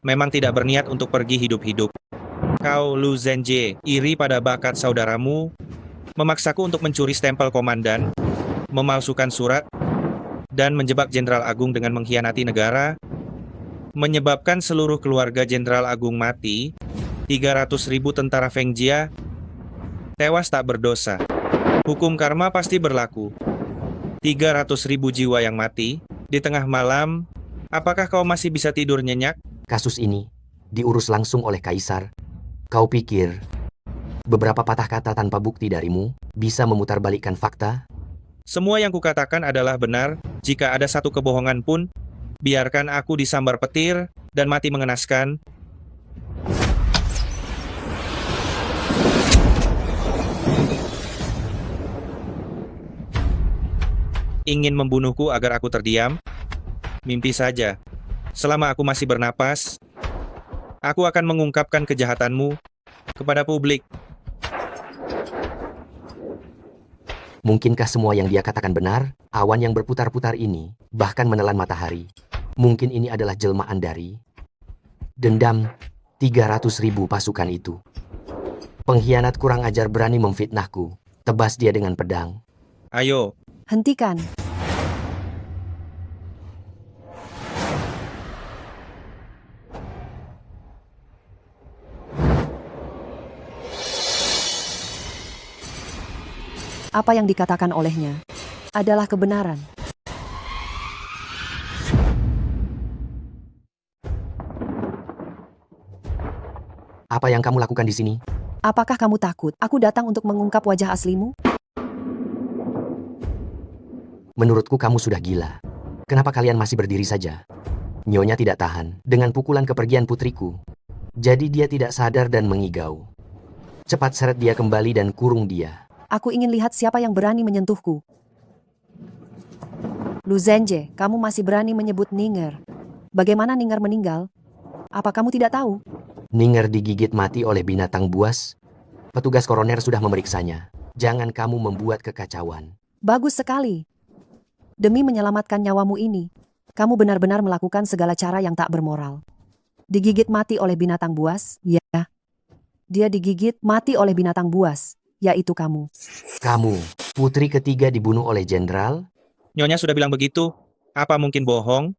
memang tidak berniat untuk pergi hidup-hidup. Kau, Lu Zhenji, iri pada bakat saudaramu, memaksaku untuk mencuri stempel komandan, memalsukan surat, dan menjebak Jenderal Agung dengan mengkhianati negara, menyebabkan seluruh keluarga Jenderal Agung mati, 300.000 tentara Feng Jia tewas tak berdosa. Hukum karma pasti berlaku. 300.000 jiwa yang mati, di tengah malam, apakah kau masih bisa tidur nyenyak? Kasus ini diurus langsung oleh Kaisar. Kau pikir beberapa patah kata tanpa bukti darimu bisa memutarbalikkan fakta? Semua yang kukatakan adalah benar. Jika ada satu kebohongan pun, biarkan aku disambar petir dan mati mengenaskan. Ingin membunuhku agar aku terdiam? Mimpi saja. Selama aku masih bernapas, aku akan mengungkapkan kejahatanmu kepada publik. Mungkinkah semua yang dia katakan benar? Awan yang berputar-putar ini bahkan menelan matahari. Mungkin ini adalah jelmaan dari dendam 300.000 pasukan itu. Pengkhianat kurang ajar berani memfitnahku. Tebas dia dengan pedang. Ayo. Hentikan. Apa yang dikatakan olehnya adalah kebenaran. Apa yang kamu lakukan di sini? Apakah kamu takut aku datang untuk mengungkap wajah aslimu? Menurutku kamu sudah gila. Kenapa kalian masih berdiri saja? Nyonya tidak tahan dengan pukulan kepergian putriku. Jadi dia tidak sadar dan mengigau. Cepat seret dia kembali dan kurung dia. Aku ingin lihat siapa yang berani menyentuhku. Lu Zhenji, kamu masih berani menyebut Ninger. Bagaimana Ninger meninggal? Apa kamu tidak tahu? Ninger digigit mati oleh binatang buas. Petugas koroner sudah memeriksanya. Jangan kamu membuat kekacauan. Bagus sekali. Demi menyelamatkan nyawamu ini, Kamu benar-benar melakukan segala cara yang tak bermoral. Digigit mati oleh binatang buas, ya. Dia digigit mati oleh binatang buas, yaitu kamu. Kamu, putri ketiga dibunuh oleh jenderal? Nyonya sudah bilang begitu. Apa mungkin bohong?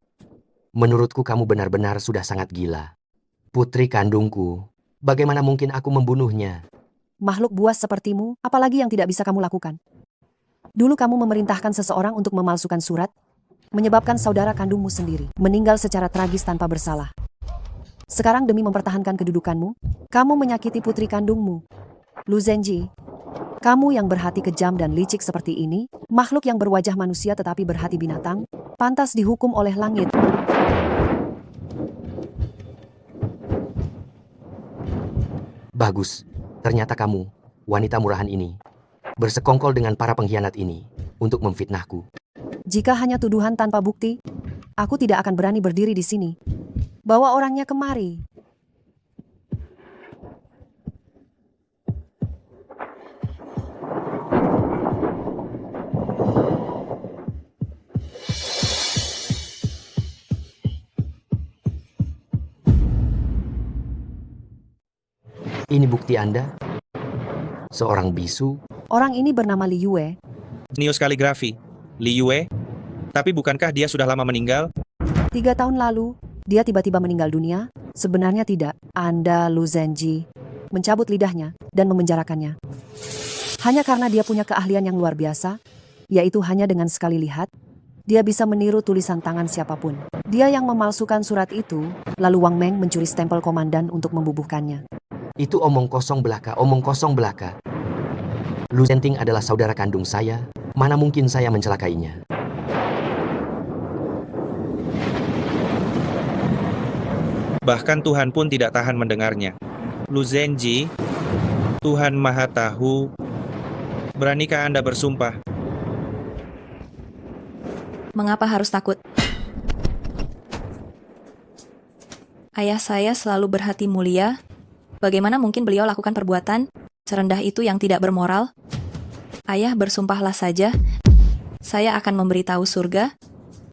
Menurutku kamu benar-benar sudah sangat gila. Putri kandungku, bagaimana mungkin aku membunuhnya? Makhluk buas sepertimu, apalagi yang tidak bisa kamu lakukan? Dulu kamu memerintahkan seseorang untuk memalsukan surat, menyebabkan saudara kandungmu sendiri meninggal secara tragis tanpa bersalah. Sekarang demi mempertahankan kedudukanmu, kamu menyakiti putri kandungmu. Lu Zhenji, kamu yang berhati kejam dan licik seperti ini, makhluk yang berwajah manusia tetapi berhati binatang, pantas dihukum oleh langit. Bagus, ternyata kamu, wanita murahan ini, bersekongkol dengan para pengkhianat ini untuk memfitnahku. Jika hanya tuduhan tanpa bukti, aku tidak akan berani berdiri di sini. Bawa orangnya kemari. Ini bukti Anda? Seorang bisu? Orang ini bernama Li Yue. Nius kaligrafi. Li Yue? Tapi bukankah dia sudah lama meninggal? 3 tahun lalu, dia tiba-tiba meninggal dunia. Sebenarnya tidak. Anda, Lu Zhenji, mencabut lidahnya dan memenjarakannya. Hanya karena dia punya keahlian yang luar biasa, yaitu hanya dengan sekali lihat, dia bisa meniru tulisan tangan siapapun. Dia yang memalsukan surat itu, lalu Wang Meng mencuri stempel komandan untuk membubuhkannya. Itu omong kosong belaka, omong kosong belaka. Lu Zhenting adalah saudara kandung saya, mana mungkin saya mencelakainya. Bahkan Tuhan pun tidak tahan mendengarnya. Lu Zhenji, Tuhan Maha Tahu, beranikah Anda bersumpah? Mengapa harus takut? Ayah saya selalu berhati mulia. Bagaimana mungkin beliau lakukan perbuatan serendah itu yang tidak bermoral? Ayah, bersumpahlah saja. Saya akan memberitahu surga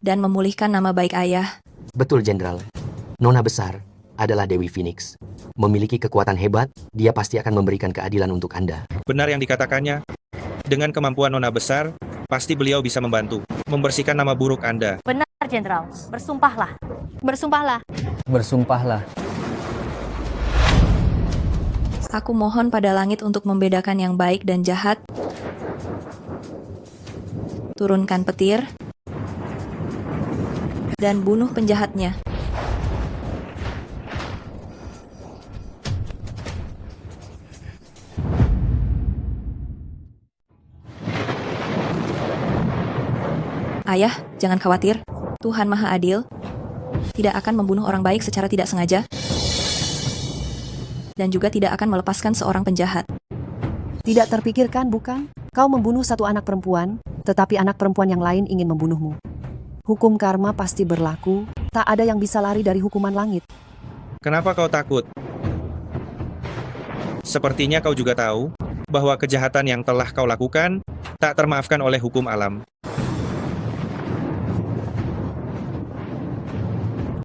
dan memulihkan nama baik ayah. Betul, Jenderal. Nona besar adalah Dewi Phoenix. Memiliki kekuatan hebat, dia pasti akan memberikan keadilan untuk Anda. Benar yang dikatakannya. Dengan kemampuan Nona besar, pasti beliau bisa membantu membersihkan nama buruk Anda. Benar, Jenderal. Bersumpahlah. Bersumpahlah. Bersumpahlah. Aku mohon pada langit untuk membedakan yang baik dan jahat. Turunkan petir dan bunuh penjahatnya. Ayah, jangan khawatir. Tuhan Maha Adil tidak akan membunuh orang baik secara tidak sengaja dan juga tidak akan melepaskan seorang penjahat. Tidak terpikirkan, bukan? Kau membunuh satu anak perempuan, tetapi anak perempuan yang lain ingin membunuhmu. Hukum karma pasti berlaku, tak ada yang bisa lari dari hukuman langit. Kenapa kau takut? Sepertinya kau juga tahu bahwa kejahatan yang telah kau lakukan tak termaafkan oleh hukum alam.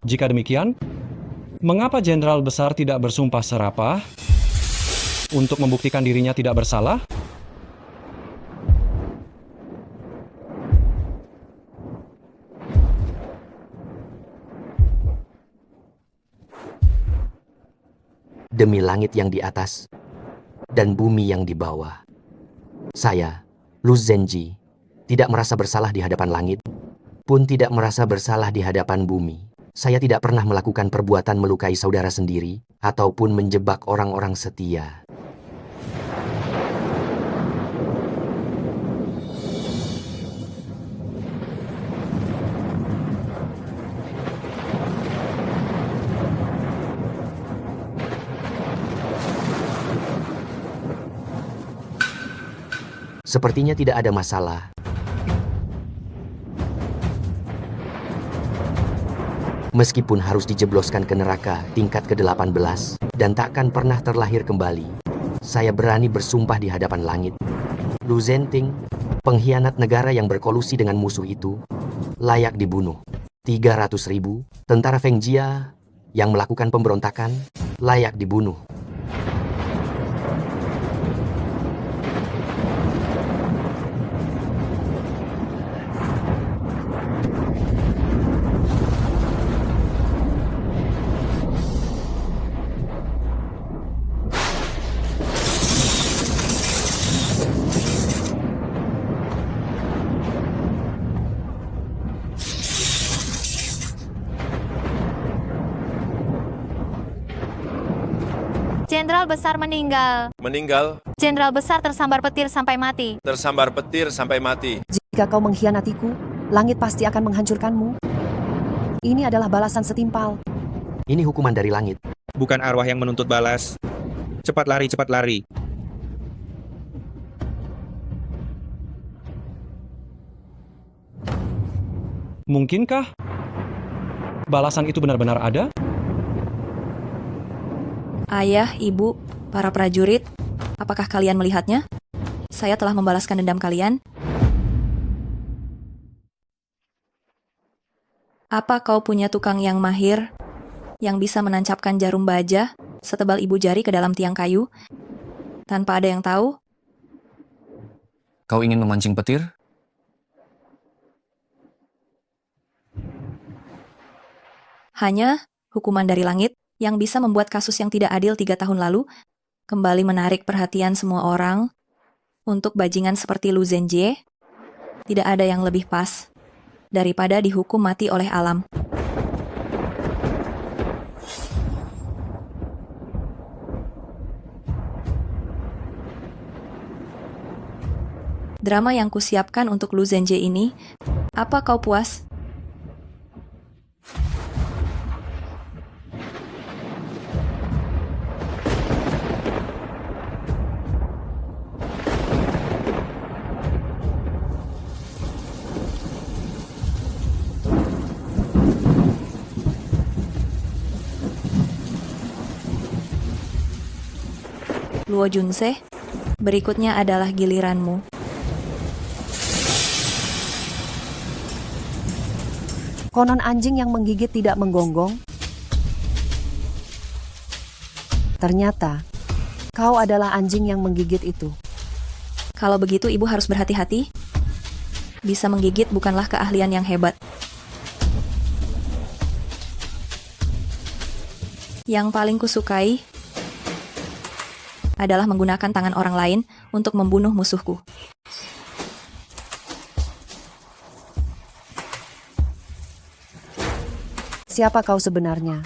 Jika demikian, mengapa Jenderal Besar tidak bersumpah serapah untuk membuktikan dirinya tidak bersalah? Demi langit yang di atas dan bumi yang di bawah, saya, Lu Zhenji, tidak merasa bersalah di hadapan langit, pun tidak merasa bersalah di hadapan bumi. Saya tidak pernah melakukan perbuatan melukai saudara sendiri ataupun menjebak orang-orang setia. Sepertinya tidak ada masalah. Meskipun harus dijebloskan ke neraka tingkat ke-18 dan takkan pernah terlahir kembali, saya berani bersumpah di hadapan langit. Lu Zhenting, pengkhianat negara yang berkolusi dengan musuh itu, layak dibunuh. 300.000 tentara Feng Jia yang melakukan pemberontakan layak dibunuh. Jenderal besar meninggal. Meninggal, Jenderal besar tersambar petir sampai mati. tersambar petir sampai mati. Jika kau mengkhianatiku, langit pasti akan menghancurkanmu. Ini adalah balasan setimpal. Ini hukuman dari langit. Bukan arwah yang menuntut balas. Cepat lari, cepat lari. Mungkinkah balasan itu benar-benar ada? Ayah, ibu, para prajurit, apakah kalian melihatnya? Saya telah membalaskan dendam kalian. Apa kau punya tukang yang mahir, yang bisa menancapkan jarum baja setebal ibu jari ke dalam tiang kayu, tanpa ada yang tahu? Kau ingin memancing petir? Hanya hukuman dari langit yang bisa membuat kasus yang tidak adil 3 tahun lalu kembali menarik perhatian semua orang untuk bajingan seperti Lu Zhenjie. Tidak ada yang lebih pas daripada dihukum mati oleh alam. Drama yang kusiapkan untuk Lu Zhenjie ini, apa kau puas? Luo Junse, berikutnya adalah giliranmu. Konon anjing yang menggigit tidak menggonggong. Ternyata, kau adalah anjing yang menggigit itu. Kalau begitu ibu harus berhati-hati. Bisa menggigit bukanlah keahlian yang hebat. Yang paling kusukai adalah menggunakan tangan orang lain untuk membunuh musuhku. Siapa kau sebenarnya?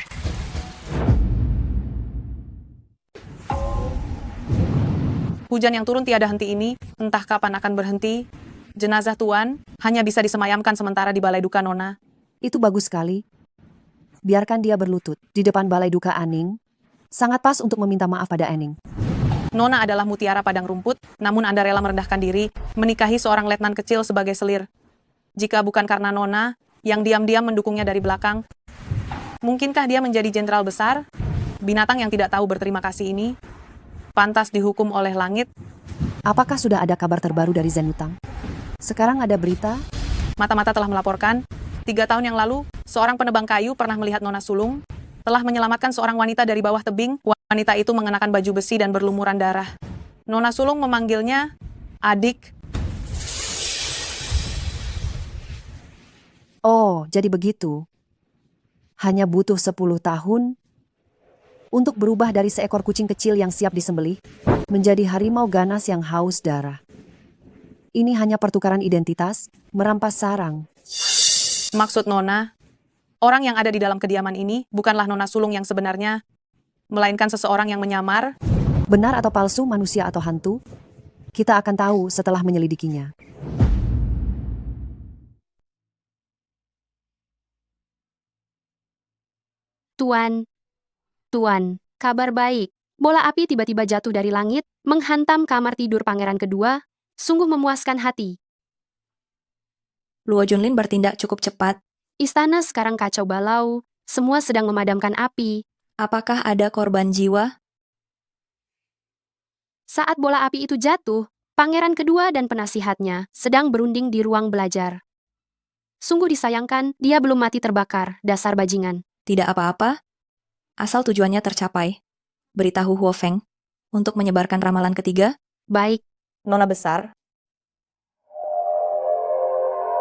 Hujan yang turun tiada henti ini, entah kapan akan berhenti. Jenazah Tuan hanya bisa disemayamkan sementara di Balai Duka Nona. Itu bagus sekali. Biarkan dia berlutut di depan Balai Duka Aning. Sangat pas untuk meminta maaf pada Aning. Nona adalah mutiara padang rumput, namun Anda rela merendahkan diri, menikahi seorang letnan kecil sebagai selir. Jika bukan karena Nona, yang diam-diam mendukungnya dari belakang, mungkinkah dia menjadi jenderal besar? Binatang yang tidak tahu berterima kasih ini, pantas dihukum oleh langit. Apakah sudah ada kabar terbaru dari Zenutang? Sekarang ada berita? Mata-mata telah melaporkan, 3 tahun yang lalu, seorang penebang kayu pernah melihat Nona sulung, telah menyelamatkan seorang wanita dari bawah tebing. Wanita itu mengenakan baju besi dan berlumuran darah. Nona sulung memanggilnya adik. Oh, jadi begitu. Hanya butuh 10 tahun untuk berubah dari seekor kucing kecil yang siap disembelih menjadi harimau ganas yang haus darah. Ini hanya pertukaran identitas, merampas sarang. Maksud Nona, orang yang ada di dalam kediaman ini bukanlah Nona sulung yang sebenarnya, melainkan seseorang yang menyamar. Benar atau palsu, manusia atau hantu? Kita akan tahu setelah menyelidikinya. Tuan, kabar baik. Bola api tiba-tiba jatuh dari langit, menghantam kamar tidur pangeran kedua, sungguh memuaskan hati. Luo Junlin bertindak cukup cepat. Istana sekarang kacau balau, semua sedang memadamkan api. Apakah ada korban jiwa? Saat bola api itu jatuh, pangeran kedua dan penasihatnya sedang berunding di ruang belajar. Sungguh disayangkan, dia belum mati terbakar, dasar bajingan. Tidak apa-apa, asal tujuannya tercapai. Beritahu Huo Feng untuk menyebarkan ramalan ketiga. Baik, Nona besar,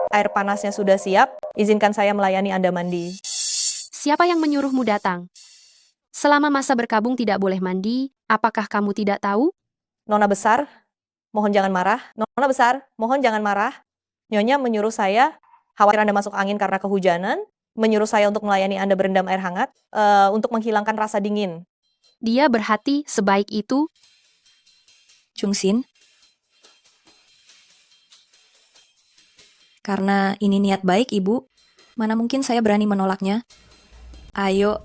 air panasnya sudah siap, izinkan saya melayani Anda mandi. siapa yang menyuruhmu datang? Selama masa berkabung tidak boleh mandi, apakah kamu tidak tahu? Nona besar, mohon jangan marah. Nona besar, mohon jangan marah. Nyonya menyuruh saya, khawatir Anda masuk angin karena kehujanan, menyuruh saya untuk melayani Anda berendam air hangat, untuk menghilangkan rasa dingin. Dia berhati sebaik itu? Chungsin, karena ini niat baik, Ibu, mana mungkin saya berani menolaknya? Ayo.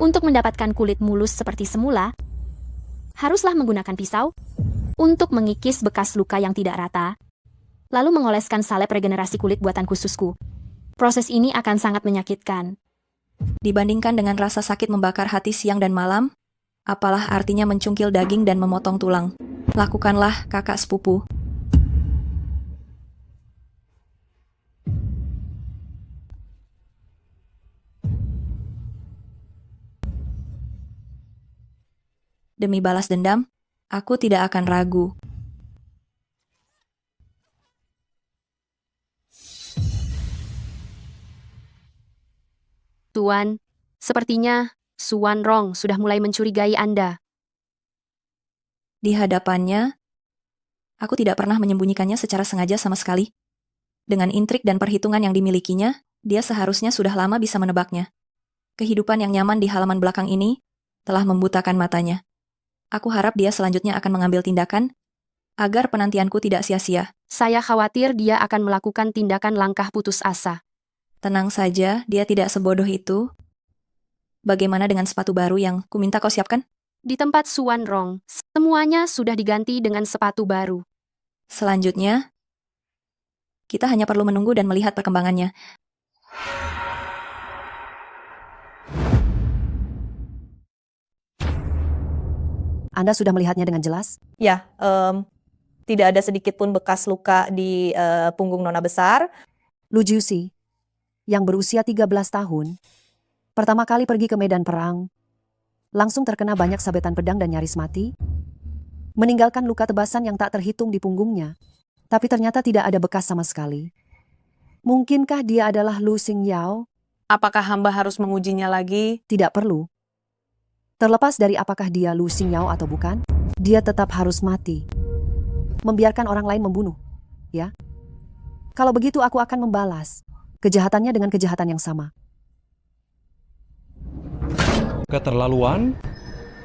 Untuk mendapatkan kulit mulus seperti semula, haruslah menggunakan pisau untuk mengikis bekas luka yang tidak rata, lalu mengoleskan salep regenerasi kulit buatan khususku. Proses ini akan sangat menyakitkan. Dibandingkan dengan rasa sakit membakar hati siang dan malam, apalah artinya mencungkil daging dan memotong tulang? Lakukanlah, kakak sepupu. Demi balas dendam, aku tidak akan ragu. Tuan, sepertinya Suan Rong sudah mulai mencurigai Anda. Di hadapannya, aku tidak pernah menyembunyikannya secara sengaja sama sekali. Dengan intrik dan perhitungan yang dimilikinya, dia seharusnya sudah lama bisa menebaknya. Kehidupan yang nyaman di halaman belakang ini telah membutakan matanya. Aku harap dia selanjutnya akan mengambil tindakan agar penantianku tidak sia-sia. Saya khawatir dia akan melakukan tindakan langkah putus asa. Tenang saja, dia tidak sebodoh itu. Bagaimana dengan sepatu baru yang kuminta kau siapkan? Di tempat Suan Rong, semuanya sudah diganti dengan sepatu baru. Selanjutnya, kita hanya perlu menunggu dan melihat perkembangannya. Anda sudah melihatnya dengan jelas? Ya, tidak ada sedikit pun bekas luka di punggung Nona besar. Lu Jiuxi, yang berusia 13 tahun, pertama kali pergi ke medan perang, langsung terkena banyak sabetan pedang dan nyaris mati, meninggalkan luka tebasan yang tak terhitung di punggungnya, tapi ternyata tidak ada bekas sama sekali. Mungkinkah dia adalah Lu Xingyao? Apakah hamba harus mengujinya lagi? Tidak perlu. Terlepas dari apakah dia Lu Xingyao atau bukan, dia tetap harus mati. Membiarkan orang lain membunuh, ya? Kalau begitu aku akan membalas kejahatannya dengan kejahatan yang sama. Keterlaluan,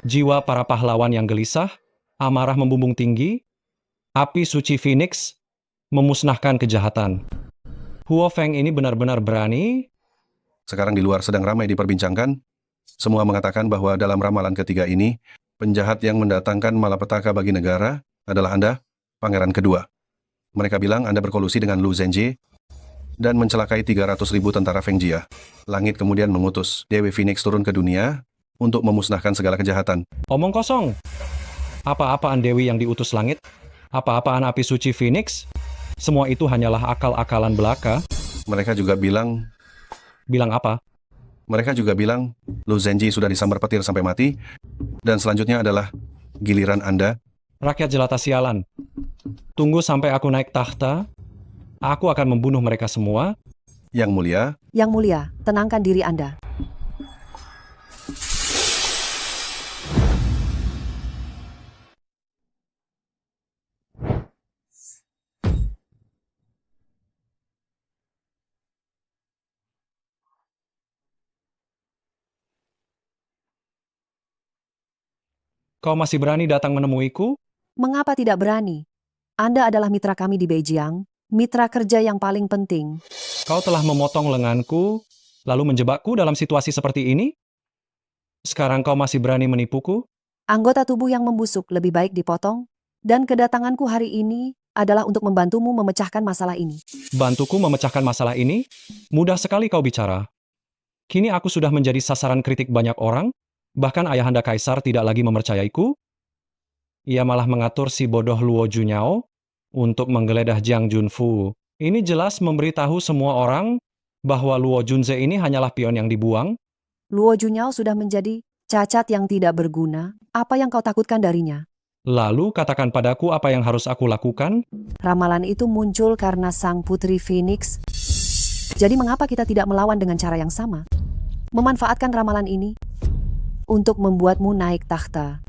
jiwa para pahlawan yang gelisah, amarah membumbung tinggi, api suci Phoenix memusnahkan kejahatan. Huo Feng ini benar-benar berani. Sekarang di luar sedang ramai diperbincangkan. Semua mengatakan bahwa dalam ramalan ketiga ini, penjahat yang mendatangkan malapetaka bagi negara adalah Anda, Pangeran Kedua. Mereka bilang Anda berkolusi dengan Lu Zhenjie dan mencelakai 300.000 tentara Feng Jia. Langit kemudian mengutus Dewi Phoenix turun ke dunia untuk memusnahkan segala kejahatan. Omong kosong. Apa-apaan Dewi yang diutus langit? Apa-apaan api suci Phoenix? Semua itu hanyalah akal-akalan belaka. Mereka juga bilang... Bilang apa? Mereka juga bilang Lu Zhenjie sudah disambar petir sampai mati, dan selanjutnya adalah giliran Anda. Rakyat jelata sialan. Tunggu sampai aku naik tahta. Aku akan membunuh mereka semua. Yang mulia. Yang mulia, tenangkan diri Anda. Kau masih berani datang menemuiku? Mengapa tidak berani? Anda adalah mitra kami di Beijing, mitra kerja yang paling penting. Kau telah memotong lenganku, lalu menjebakku dalam situasi seperti ini? Sekarang kau masih berani menipuku? Anggota tubuh yang membusuk lebih baik dipotong, dan kedatanganku hari ini adalah untuk membantumu memecahkan masalah ini. Bantuku memecahkan masalah ini? Mudah sekali kau bicara. Kini aku sudah menjadi sasaran kritik banyak orang, bahkan ayahanda kaisar tidak lagi mempercayaiku. Ia malah mengatur si bodoh Luo Junyao untuk menggeledah Jiang Junfu. Ini jelas memberitahu semua orang bahwa Luo Junze ini hanyalah pion yang dibuang. Luo Junyao sudah menjadi cacat yang tidak berguna. Apa yang kau takutkan darinya? Lalu katakan padaku apa yang harus aku lakukan? Ramalan itu muncul karena sang putri Phoenix. Jadi mengapa kita tidak melawan dengan cara yang sama? Memanfaatkan ramalan ini untuk membuatmu naik takhta.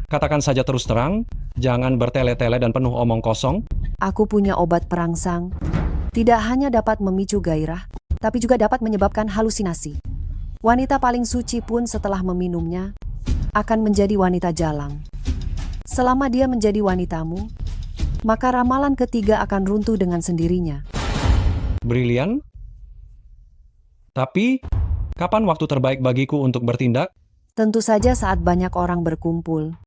Katakan saja terus terang, jangan bertele-tele dan penuh omong kosong. Aku punya obat perangsang. Tidak hanya dapat memicu gairah, tapi juga dapat menyebabkan halusinasi. Wanita paling suci pun setelah meminumnya akan menjadi wanita jalang. Selama dia menjadi wanitamu, maka ramalan ketiga akan runtuh dengan sendirinya. Brilian. Tapi, kapan waktu terbaik bagiku untuk bertindak? Tentu saja saat banyak orang berkumpul.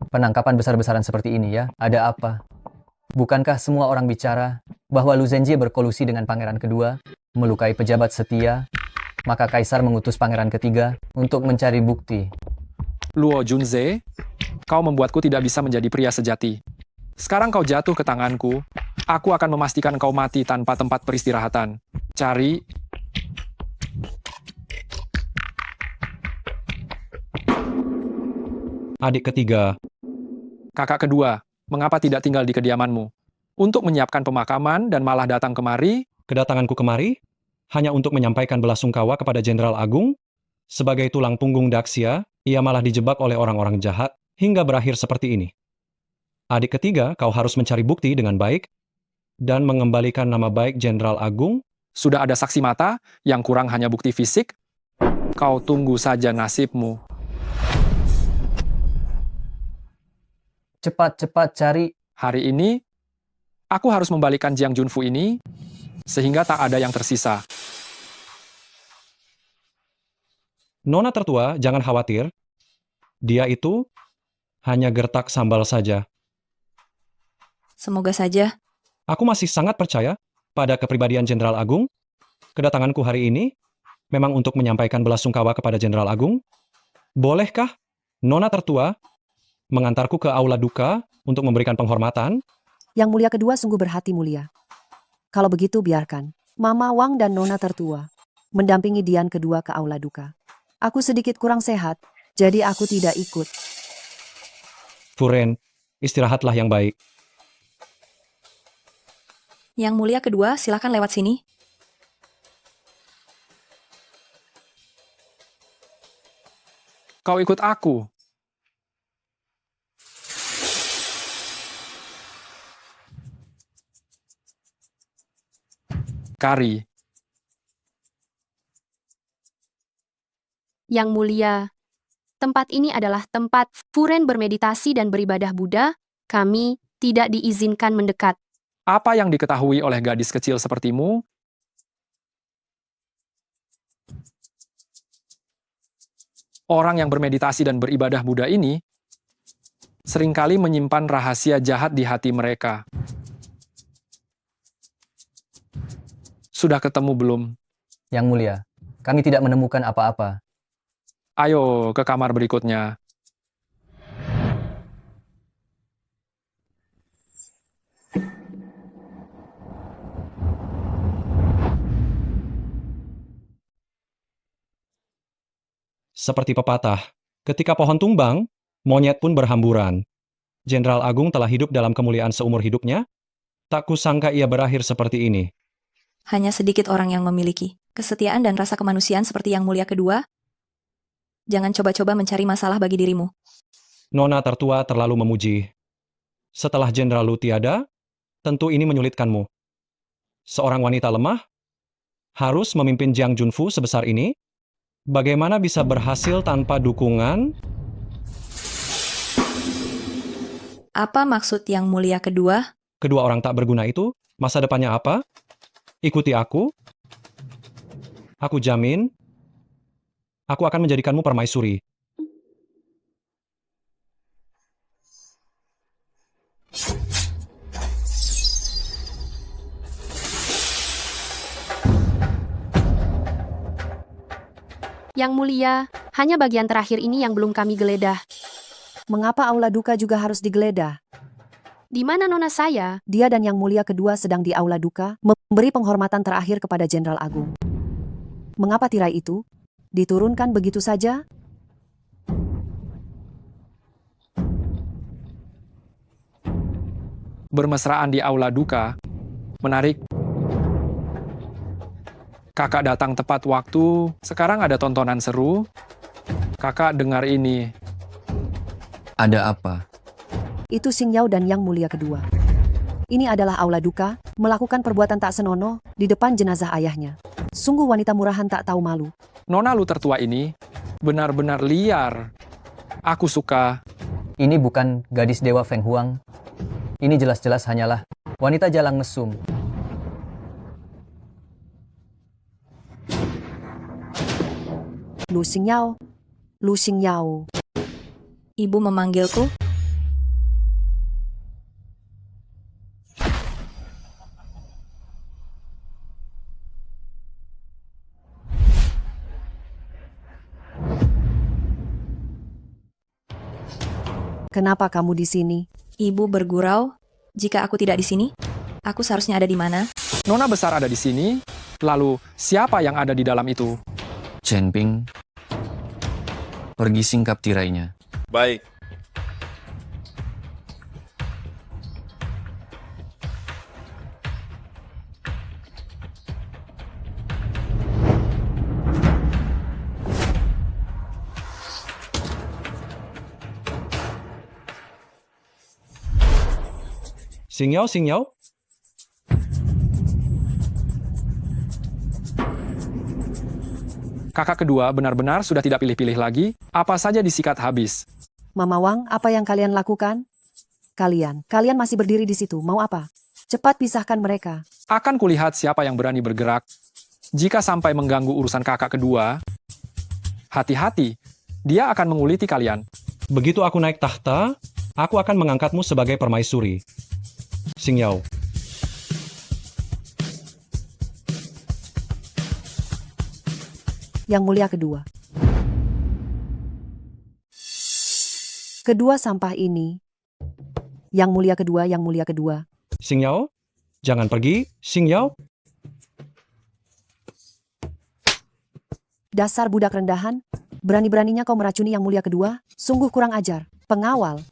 Penangkapan besar-besaran seperti ini ya, ada apa? Bukankah semua orang bicara bahwa Lu Zhenjie berkolusi dengan pangeran kedua, melukai pejabat setia, maka kaisar mengutus pangeran ketiga untuk mencari bukti. Luo Junze, kau membuatku tidak bisa menjadi pria sejati. Sekarang kau jatuh ke tanganku, aku akan memastikan kau mati tanpa tempat peristirahatan. Cari adik ketiga. kakak kedua, mengapa tidak tinggal di kediamanmu? Untuk menyiapkan pemakaman dan malah datang kemari? Kedatanganku kemari hanya untuk menyampaikan belasungkawa kepada Jenderal Agung. Sebagai tulang punggung Daxia, ia malah dijebak oleh orang-orang jahat hingga berakhir seperti ini. Adik ketiga, kau harus mencari bukti dengan baik dan mengembalikan nama baik Jenderal Agung. Sudah ada saksi mata, yang kurang hanya bukti fisik. Kau tunggu saja nasibmu. Cepat-cepat cari. Hari ini, aku harus membalikan Jiang Junfu ini, sehingga tak ada yang tersisa. Nona tertua, jangan khawatir. Dia itu hanya gertak sambal saja. Semoga saja. Aku masih sangat percaya pada kepribadian Jenderal Agung. Kedatanganku hari ini memang untuk menyampaikan belasungkawa kepada Jenderal Agung. Bolehkah Nona tertua mengantarku ke aula duka untuk memberikan penghormatan? Yang mulia kedua sungguh berhati mulia. Kalau begitu biarkan Mama Wang dan Nona tertua mendampingi Dian kedua ke aula duka. Aku sedikit kurang sehat, jadi aku tidak ikut. Furen, istirahatlah yang baik. Yang mulia kedua, silakan lewat sini. Kau ikut aku. Kari. Yang mulia, tempat ini adalah tempat Furen bermeditasi dan beribadah Buddha. Kami tidak diizinkan mendekat. Apa yang diketahui oleh gadis kecil sepertimu? Orang yang bermeditasi dan beribadah Buddha ini seringkali menyimpan rahasia jahat di hati mereka. Sudah ketemu belum? Yang mulia, kami tidak menemukan apa-apa. Ayo ke kamar berikutnya. Seperti pepatah, ketika pohon tumbang, monyet pun berhamburan. Jenderal Agung telah hidup dalam kemuliaan seumur hidupnya. Tak kusangka ia berakhir seperti ini. Hanya sedikit orang yang memiliki kesetiaan dan rasa kemanusiaan seperti yang mulia kedua. Jangan coba-coba mencari masalah bagi dirimu. Nona tertua terlalu memuji. Setelah Jenderal Lu tiada, tentu ini menyulitkanmu. Seorang wanita lemah, harus memimpin Jiang Junfu sebesar ini? Bagaimana bisa berhasil tanpa dukungan? Apa maksud Yang Mulia kedua? Kedua orang tak berguna itu, masa depannya apa? Ikuti aku. Aku jamin, aku akan menjadikanmu permaisuri. Yang Mulia, hanya bagian terakhir ini yang belum kami geledah. Mengapa Aula Duka juga harus digeledah? Di mana nona saya? Dia dan Yang Mulia kedua sedang di Aula Duka, memberi penghormatan terakhir kepada Jenderal Agung. Mengapa tirai itu diturunkan begitu saja? Bermesraan di Aula Duka. Menarik. Kakak datang tepat waktu, sekarang ada tontonan seru. Kakak dengar ini. Ada apa? Itu Xing Yao dan Yang Mulia kedua. Ini adalah Aula Duka, melakukan perbuatan tak senonoh di depan jenazah ayahnya. Sungguh wanita murahan tak tahu malu. Nona lu tertua ini benar-benar liar. Aku suka. Ini bukan gadis dewa Feng Huang. Ini jelas-jelas hanyalah wanita jalang mesum. Lu Xing Yao. Lu Xing Yao. Ibu memanggilku? Kenapa kamu di sini? Ibu bergurau, jika aku tidak di sini, aku seharusnya ada di mana? Nona besar ada di sini, lalu siapa yang ada di dalam itu? Chen Ping, pergi singkap tirainya. Baik. Xing Yao, Xing Yao. Kakak kedua benar-benar sudah tidak pilih-pilih lagi, apa saja disikat habis. Mama Wang, apa yang kalian lakukan? Kalian masih berdiri di situ, mau apa? Cepat pisahkan mereka. Akan kulihat siapa yang berani bergerak. Jika sampai mengganggu urusan kakak kedua, hati-hati, dia akan menguliti kalian. Begitu aku naik tahta, aku akan mengangkatmu sebagai permaisuri. Xing Yao. Yang Mulia kedua. Kedua sampah ini. Yang Mulia kedua, Yang Mulia kedua. Xing Yao, jangan pergi, Xing Yao. Dasar budak rendahan, berani-beraninya kau meracuni Yang Mulia kedua, sungguh kurang ajar. Pengawal,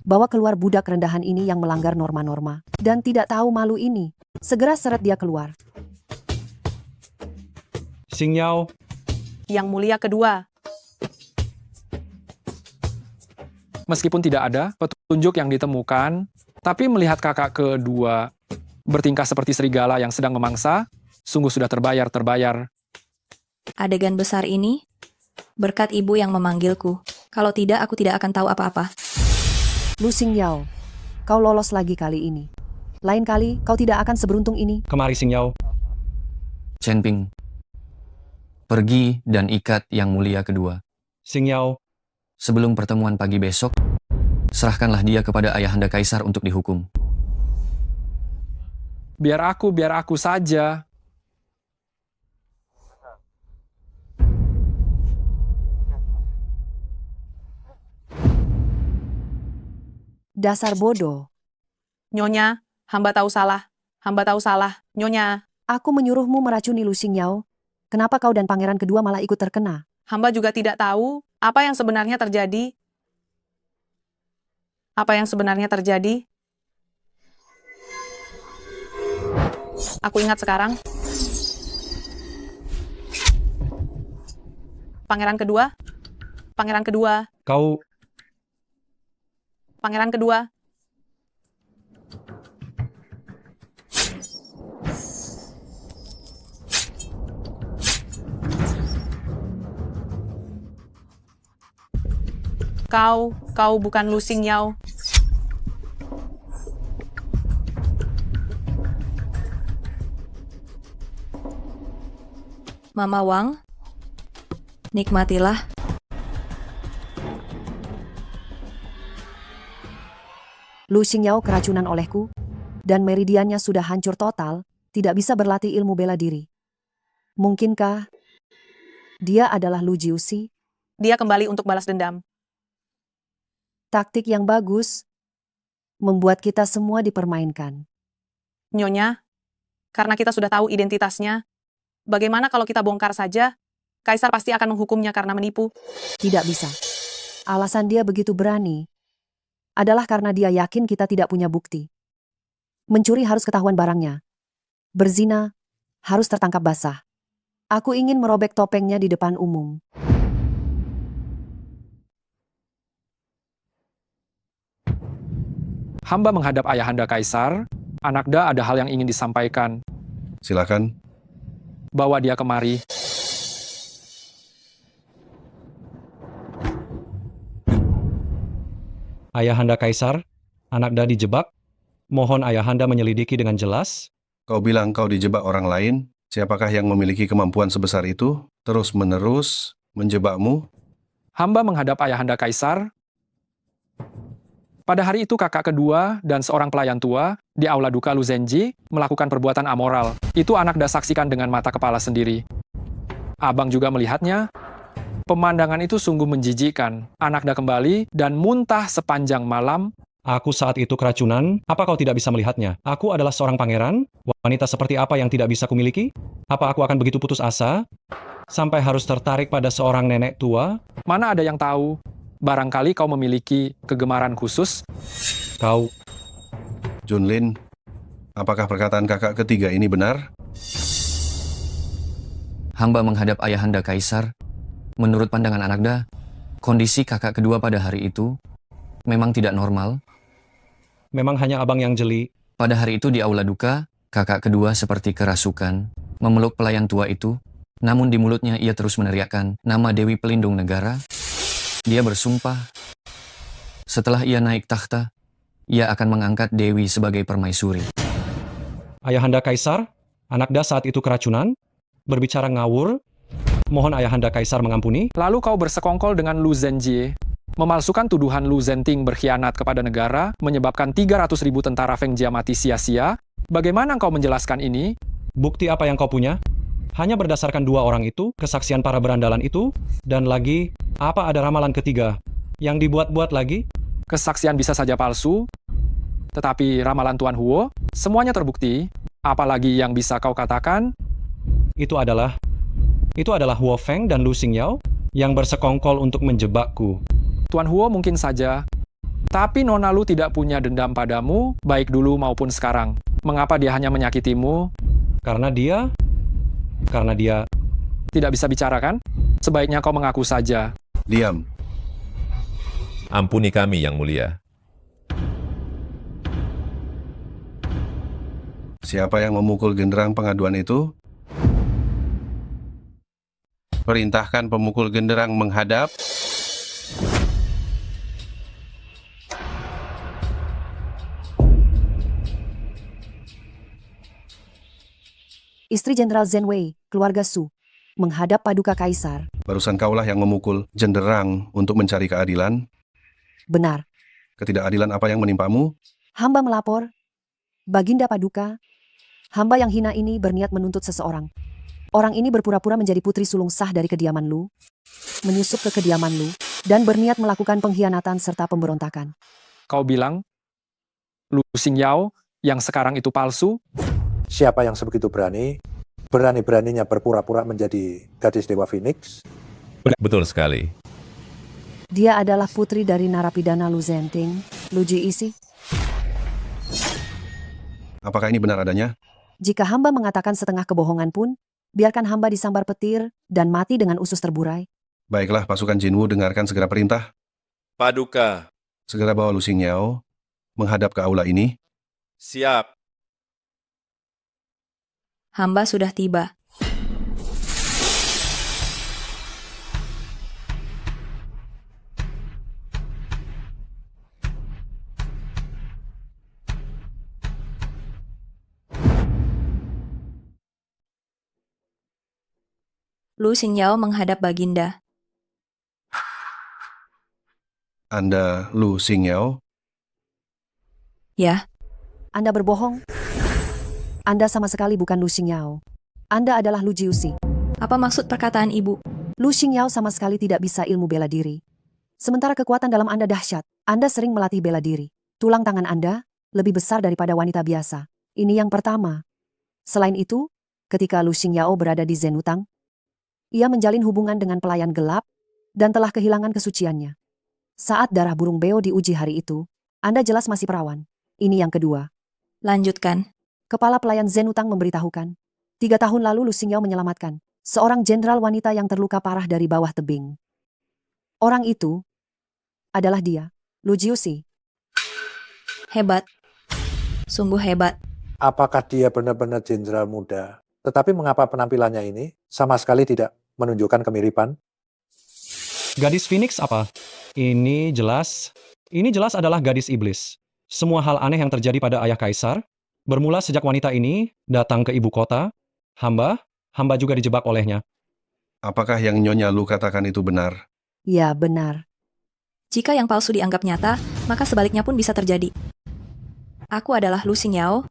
bawa keluar budak rendahan ini yang melanggar norma-norma, dan tidak tahu malu ini. Segera seret dia keluar. Xing Yao. Yang Mulia kedua. Meskipun tidak ada petunjuk yang ditemukan, tapi melihat kakak kedua bertingkah seperti serigala yang sedang memangsa, sungguh sudah terbayar. Adegan besar ini, berkat ibu yang memanggilku. Kalau tidak, aku tidak akan tahu apa-apa. Lu Xing Yao, kau lolos lagi kali ini. Lain kali, kau tidak akan seberuntung ini. Kemari, Xing Yao. Chen Ping, pergi dan ikat Yang Mulia kedua. Xing Yao. Sebelum pertemuan pagi besok, serahkanlah dia kepada Ayahanda Kaisar untuk dihukum. Biar aku saja. Dasar bodoh. Nyonya, hamba tahu salah. Nyonya. Aku menyuruhmu meracuni Lu Xing Yao. Kenapa kau dan pangeran kedua malah ikut terkena? Hamba juga tidak tahu apa yang sebenarnya terjadi. Aku ingat sekarang. Pangeran kedua. Kau... Pangeran kedua. Kau bukan Lu Xingyao. Mama Wang, nikmatilah. Lu Xingyao keracunan olehku, dan meridiannya sudah hancur total, tidak bisa berlatih ilmu bela diri. Mungkinkah dia adalah Lu Jiuxi? Dia kembali untuk balas dendam. Taktik yang bagus, membuat kita semua dipermainkan. Nyonya, karena kita sudah tahu identitasnya, bagaimana kalau kita bongkar saja? Kaisar pasti akan menghukumnya karena menipu. Tidak bisa. Alasan dia begitu berani adalah karena dia yakin kita tidak punya bukti. Mencuri harus ketahuan barangnya. Berzina harus tertangkap basah. Aku ingin merobek topengnya di depan umum. Hamba menghadap Ayahanda Kaisar. Anakda ada hal yang ingin disampaikan. Silakan. Bawa dia kemari. Ayahanda Kaisar, Anakda dijebak. Mohon Ayahanda menyelidiki dengan jelas. Kau bilang kau dijebak orang lain. Siapakah yang memiliki kemampuan sebesar itu? Terus-menerus menjebakmu? Hamba menghadap Ayahanda Kaisar. Pada hari itu kakak kedua dan seorang pelayan tua di Aula Duka Lu Zenji melakukan perbuatan amoral. Itu Anakda saksikan dengan mata kepala sendiri. Abang juga melihatnya. Pemandangan itu sungguh menjijikkan. Anakda kembali dan muntah sepanjang malam. Aku saat itu keracunan, apa kau tidak bisa melihatnya? Aku adalah seorang pangeran, wanita seperti apa yang tidak bisa kumiliki? Apa aku akan begitu putus asa? Sampai harus tertarik pada seorang nenek tua? Mana ada yang tahu? Barangkali kau memiliki kegemaran khusus? Kau... Junlin, apakah perkataan kakak ketiga ini benar? Hamba menghadap Ayahanda Kaisar. Menurut pandangan Anakda, kondisi kakak kedua pada hari itu memang tidak normal. Memang hanya abang yang jeli. Pada hari itu di Aula Duka, kakak kedua seperti kerasukan, memeluk pelayan tua itu, namun di mulutnya ia terus meneriakkan nama Dewi Pelindung Negara. Dia bersumpah, setelah ia naik takhta, ia akan mengangkat Dewi sebagai permaisuri. Ayahanda Kaisar, Anakda saat itu keracunan, berbicara ngawur. Mohon Ayahanda Kaisar mengampuni. Lalu kau bersekongkol dengan Lu Zenjie, memalsukan tuduhan Lu Zenting berkhianat kepada negara, menyebabkan 300.000 tentara Feng Jia mati sia-sia. Bagaimana kau menjelaskan ini? Bukti apa yang kau punya? Hanya berdasarkan dua orang itu, kesaksian para berandalan itu, dan lagi, apa ada ramalan ketiga yang dibuat-buat lagi? Kesaksian bisa saja palsu, tetapi ramalan Tuan Huo, semuanya terbukti. Apalagi yang bisa kau katakan? Itu adalah Huo Feng dan Lu Xingyao yang bersekongkol untuk menjebakku. Tuan Huo mungkin saja, tapi Nona Lu tidak punya dendam padamu, baik dulu maupun sekarang. Mengapa dia hanya menyakitimu? Karena dia tidak bisa bicara, kan? Sebaiknya kau mengaku saja. Diam. Ampuni kami, Yang Mulia. Siapa yang memukul genderang pengaduan itu? Perintahkan pemukul genderang menghadap. Istri Jenderal Zhen Wei, keluarga Su, menghadap Paduka Kaisar. Barusan kaulah yang memukul genderang untuk mencari keadilan. Benar. Ketidakadilan apa yang menimpamu? Hamba melapor. Baginda Paduka, hamba yang hina ini berniat menuntut seseorang. Orang ini berpura-pura menjadi putri sulung sah dari kediaman Lu, menyusup ke kediaman Lu, dan berniat melakukan pengkhianatan serta pemberontakan. Kau bilang, Lu Xingyao yang sekarang itu palsu? Siapa yang sebegitu berani? Berani-beraninya berpura-pura menjadi gadis Dewa Phoenix? Betul sekali. Dia adalah putri dari narapidana Lu Zenting, Lu Jiuxi. Apakah ini benar adanya? Jika hamba mengatakan setengah kebohongan pun, biarkan hamba disambar petir dan mati dengan usus terburai. Baiklah, pasukan Jinwu, dengarkan segera perintah. Paduka. Segera bawa Lu Xingyao menghadap ke aula ini. Siap. Hamba sudah tiba. Lu Xingyao menghadap Baginda. Anda Lu Xingyao? Ya, Anda berbohong. Anda sama sekali bukan Lu Xingyao. Anda adalah Lu Jiuxi. apa maksud perkataan ibu? Lu Xingyao sama sekali tidak bisa ilmu bela diri. Sementara kekuatan dalam Anda dahsyat, Anda sering melatih bela diri. Tulang tangan Anda lebih besar daripada wanita biasa. Ini yang pertama. Selain itu, ketika Lu Xingyao berada di Zenutang, ia menjalin hubungan dengan pelayan gelap dan telah kehilangan kesuciannya. Saat darah burung beo diuji hari itu, Anda jelas masih perawan. Ini yang kedua. Lanjutkan. Kepala pelayan Zenutang memberitahukan, 3 tahun lalu Lu Xingyao menyelamatkan seorang jenderal wanita yang terluka parah dari bawah tebing. Orang itu adalah dia, Lu Jiuxi. Hebat. Sungguh hebat. Apakah dia benar-benar jenderal muda? Tetapi mengapa penampilannya ini sama sekali tidak menunjukkan kemiripan? Gadis Phoenix apa? Ini jelas adalah gadis iblis. Semua hal aneh yang terjadi pada ayah kaisar, bermula sejak wanita ini datang ke ibu kota, hamba juga dijebak olehnya. Apakah yang Nyonya Lu katakan itu benar? Ya, benar. Jika yang palsu dianggap nyata, maka sebaliknya pun bisa terjadi. Aku adalah Lu Xingyao.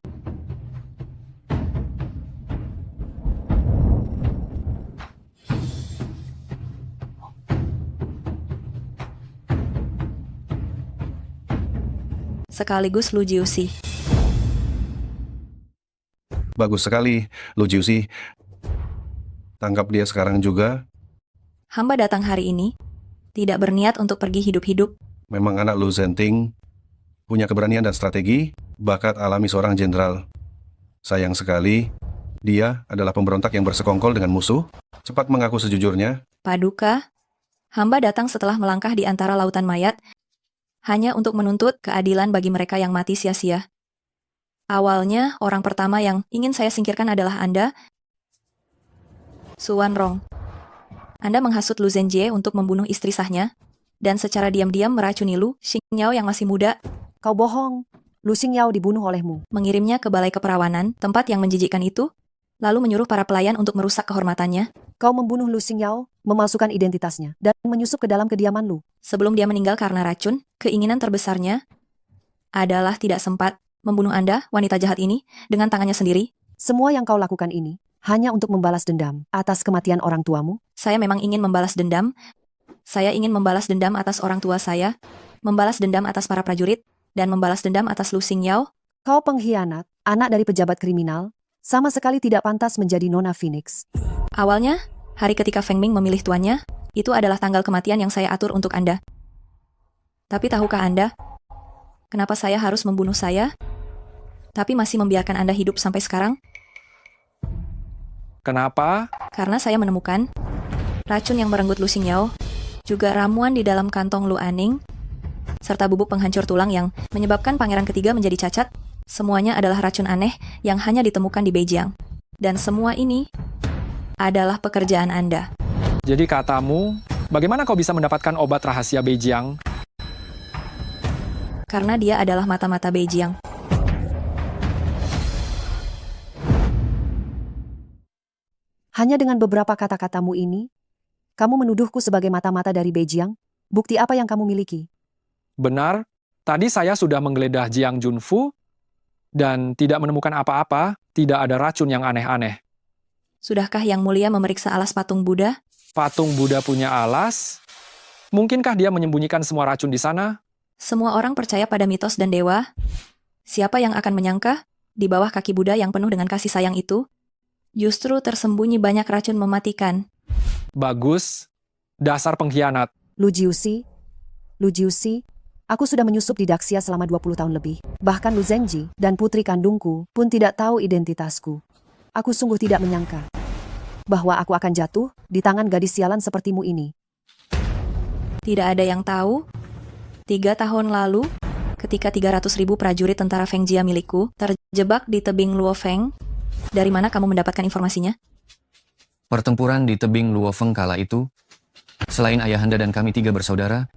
Sekaligus Lu Jiuxi. Bagus sekali, Lu Jiuxi. Tangkap dia sekarang juga. Hamba datang hari ini, tidak berniat untuk pergi hidup-hidup. Memang anak Lu Zenting punya keberanian dan strategi, bakat alami seorang jenderal. Sayang sekali, dia adalah pemberontak yang bersekongkol dengan musuh, cepat mengaku sejujurnya. Paduka, hamba datang setelah melangkah di antara lautan mayat, hanya untuk menuntut keadilan bagi mereka yang mati sia-sia. Awalnya, orang pertama yang ingin saya singkirkan adalah Anda, Suwan Rong. Anda menghasut Lu Zhenjie untuk membunuh istri sahnya, dan secara diam-diam meracuni Lu Xingyao yang masih muda. Kau bohong. Lu Xingyao dibunuh olehmu. Mengirimnya ke balai keperawanan, tempat yang menjijikkan itu, lalu menyuruh para pelayan untuk merusak kehormatannya. Kau membunuh Lu Xingyao, memalsukan identitasnya, dan menyusup ke dalam kediaman Lu. Sebelum dia meninggal karena racun, keinginan terbesarnya adalah tidak sempat membunuh Anda, wanita jahat ini, dengan tangannya sendiri. Semua yang kau lakukan ini hanya untuk membalas dendam atas kematian orang tuamu. Saya memang ingin membalas dendam. Saya ingin membalas dendam atas orang tua saya, membalas dendam atas para prajurit, dan membalas dendam atas Lu Xingyao. Kau pengkhianat, anak dari pejabat kriminal, sama sekali tidak pantas menjadi Nona Phoenix. Awalnya, hari ketika Feng Ming memilih tuannya, itu adalah tanggal kematian yang saya atur untuk Anda. Tapi tahukah Anda, kenapa saya harus membunuh saya, tapi masih membiarkan Anda hidup sampai sekarang? Kenapa? Karena saya menemukan racun yang merenggut Lu Xingyao, juga ramuan di dalam kantong Lu Aning, serta bubuk penghancur tulang yang menyebabkan pangeran ketiga menjadi cacat. Semuanya adalah racun aneh yang hanya ditemukan di Beijing. Dan semua ini adalah pekerjaan Anda. Jadi katamu, bagaimana kau bisa mendapatkan obat rahasia Beijing? Karena dia adalah mata-mata Beijing. Hanya dengan beberapa kata-katamu ini, kamu menuduhku sebagai mata-mata dari Beijing. Bukti apa yang kamu miliki? Benar, tadi saya sudah menggeledah Jiang Junfu dan tidak menemukan apa-apa, tidak ada racun yang aneh-aneh. Sudahkah Yang Mulia memeriksa alas patung Buddha? Patung Buddha punya alas? Mungkinkah dia menyembunyikan semua racun di sana? Semua orang percaya pada mitos dan dewa. Siapa yang akan menyangka, di bawah kaki Buddha yang penuh dengan kasih sayang itu, justru tersembunyi banyak racun mematikan. Bagus, dasar pengkhianat. Lu Jiuxi, aku sudah menyusup di Daxia selama 20 tahun lebih. Bahkan Lu Zhenji dan putri kandungku pun tidak tahu identitasku. Aku sungguh tidak menyangka bahwa aku akan jatuh di tangan gadis sialan sepertimu ini. Tidak ada yang tahu. 3 tahun lalu, ketika 300.000 prajurit tentara Feng Jia milikku terjebak di tebing Luo Feng, dari mana kamu mendapatkan informasinya? Pertempuran di tebing Luofeng kala itu, selain ayahanda dan kami 3 bersaudara,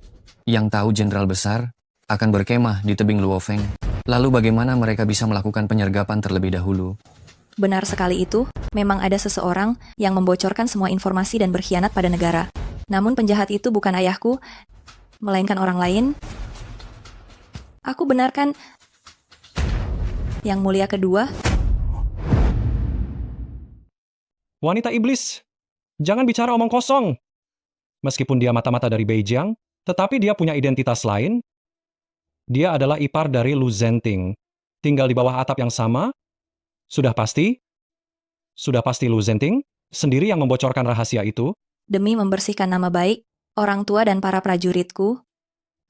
yang tahu jenderal besar akan berkemah di tebing Luofeng. Lalu bagaimana mereka bisa melakukan penyergapan terlebih dahulu? Benar sekali itu, memang ada seseorang yang membocorkan semua informasi dan berkhianat pada negara. Namun penjahat itu bukan ayahku, melainkan orang lain. Aku benarkan Yang Mulia kedua. Wanita iblis, jangan bicara omong kosong. Meskipun dia mata-mata dari Beijing, tetapi dia punya identitas lain. Dia adalah ipar dari Lu Zenting. Tinggal di bawah atap yang sama. Sudah pasti Lu Zenting sendiri yang membocorkan rahasia itu. Demi membersihkan nama baik, orang tua dan para prajuritku,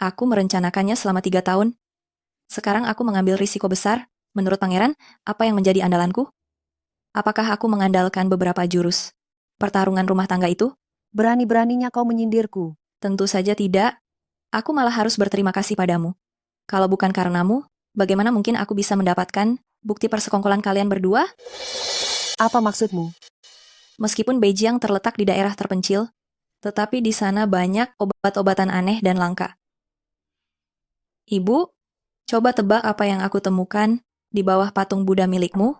aku merencanakannya selama 3 tahun. Sekarang aku mengambil risiko besar. Menurut pangeran, apa yang menjadi andalanku? Apakah aku mengandalkan beberapa jurus pertarungan rumah tangga itu? Berani-beraninya kau menyindirku. Tentu saja tidak. Aku malah harus berterima kasih padamu. Kalau bukan karenamu, bagaimana mungkin aku bisa mendapatkan bukti persekongkolan kalian berdua? Apa maksudmu? Meskipun Beijing terletak di daerah terpencil, tetapi di sana banyak obat-obatan aneh dan langka. Ibu, coba tebak apa yang aku temukan di bawah patung Buddha milikmu?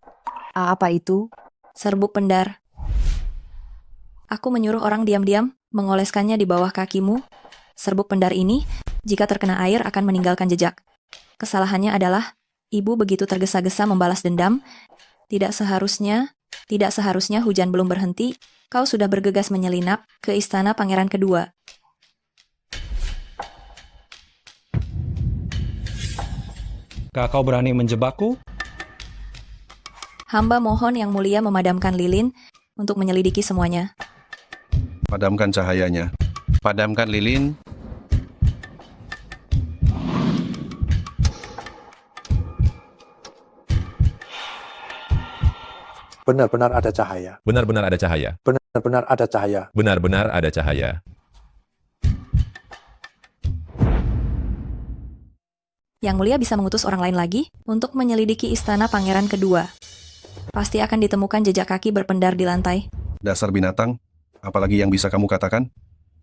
Apa itu? Serbuk pendar. Aku menyuruh orang diam-diam mengoleskannya di bawah kakimu. Serbuk pendar ini, jika terkena air akan meninggalkan jejak. Kesalahannya adalah, ibu begitu tergesa-gesa membalas dendam. Tidak seharusnya hujan belum berhenti, kau sudah bergegas menyelinap ke istana pangeran kedua. Kau berani menjebakku? Hamba mohon Yang Mulia memadamkan lilin untuk menyelidiki semuanya. Padamkan cahayanya. Padamkan lilin. Benar-benar ada cahaya. Benar-benar ada cahaya. Benar-benar ada cahaya. Benar-benar ada cahaya. Yang Mulia bisa mengutus orang lain lagi untuk menyelidiki istana pangeran kedua. Pasti akan ditemukan jejak kaki berpendar di lantai. Dasar binatang, apalagi yang bisa kamu katakan?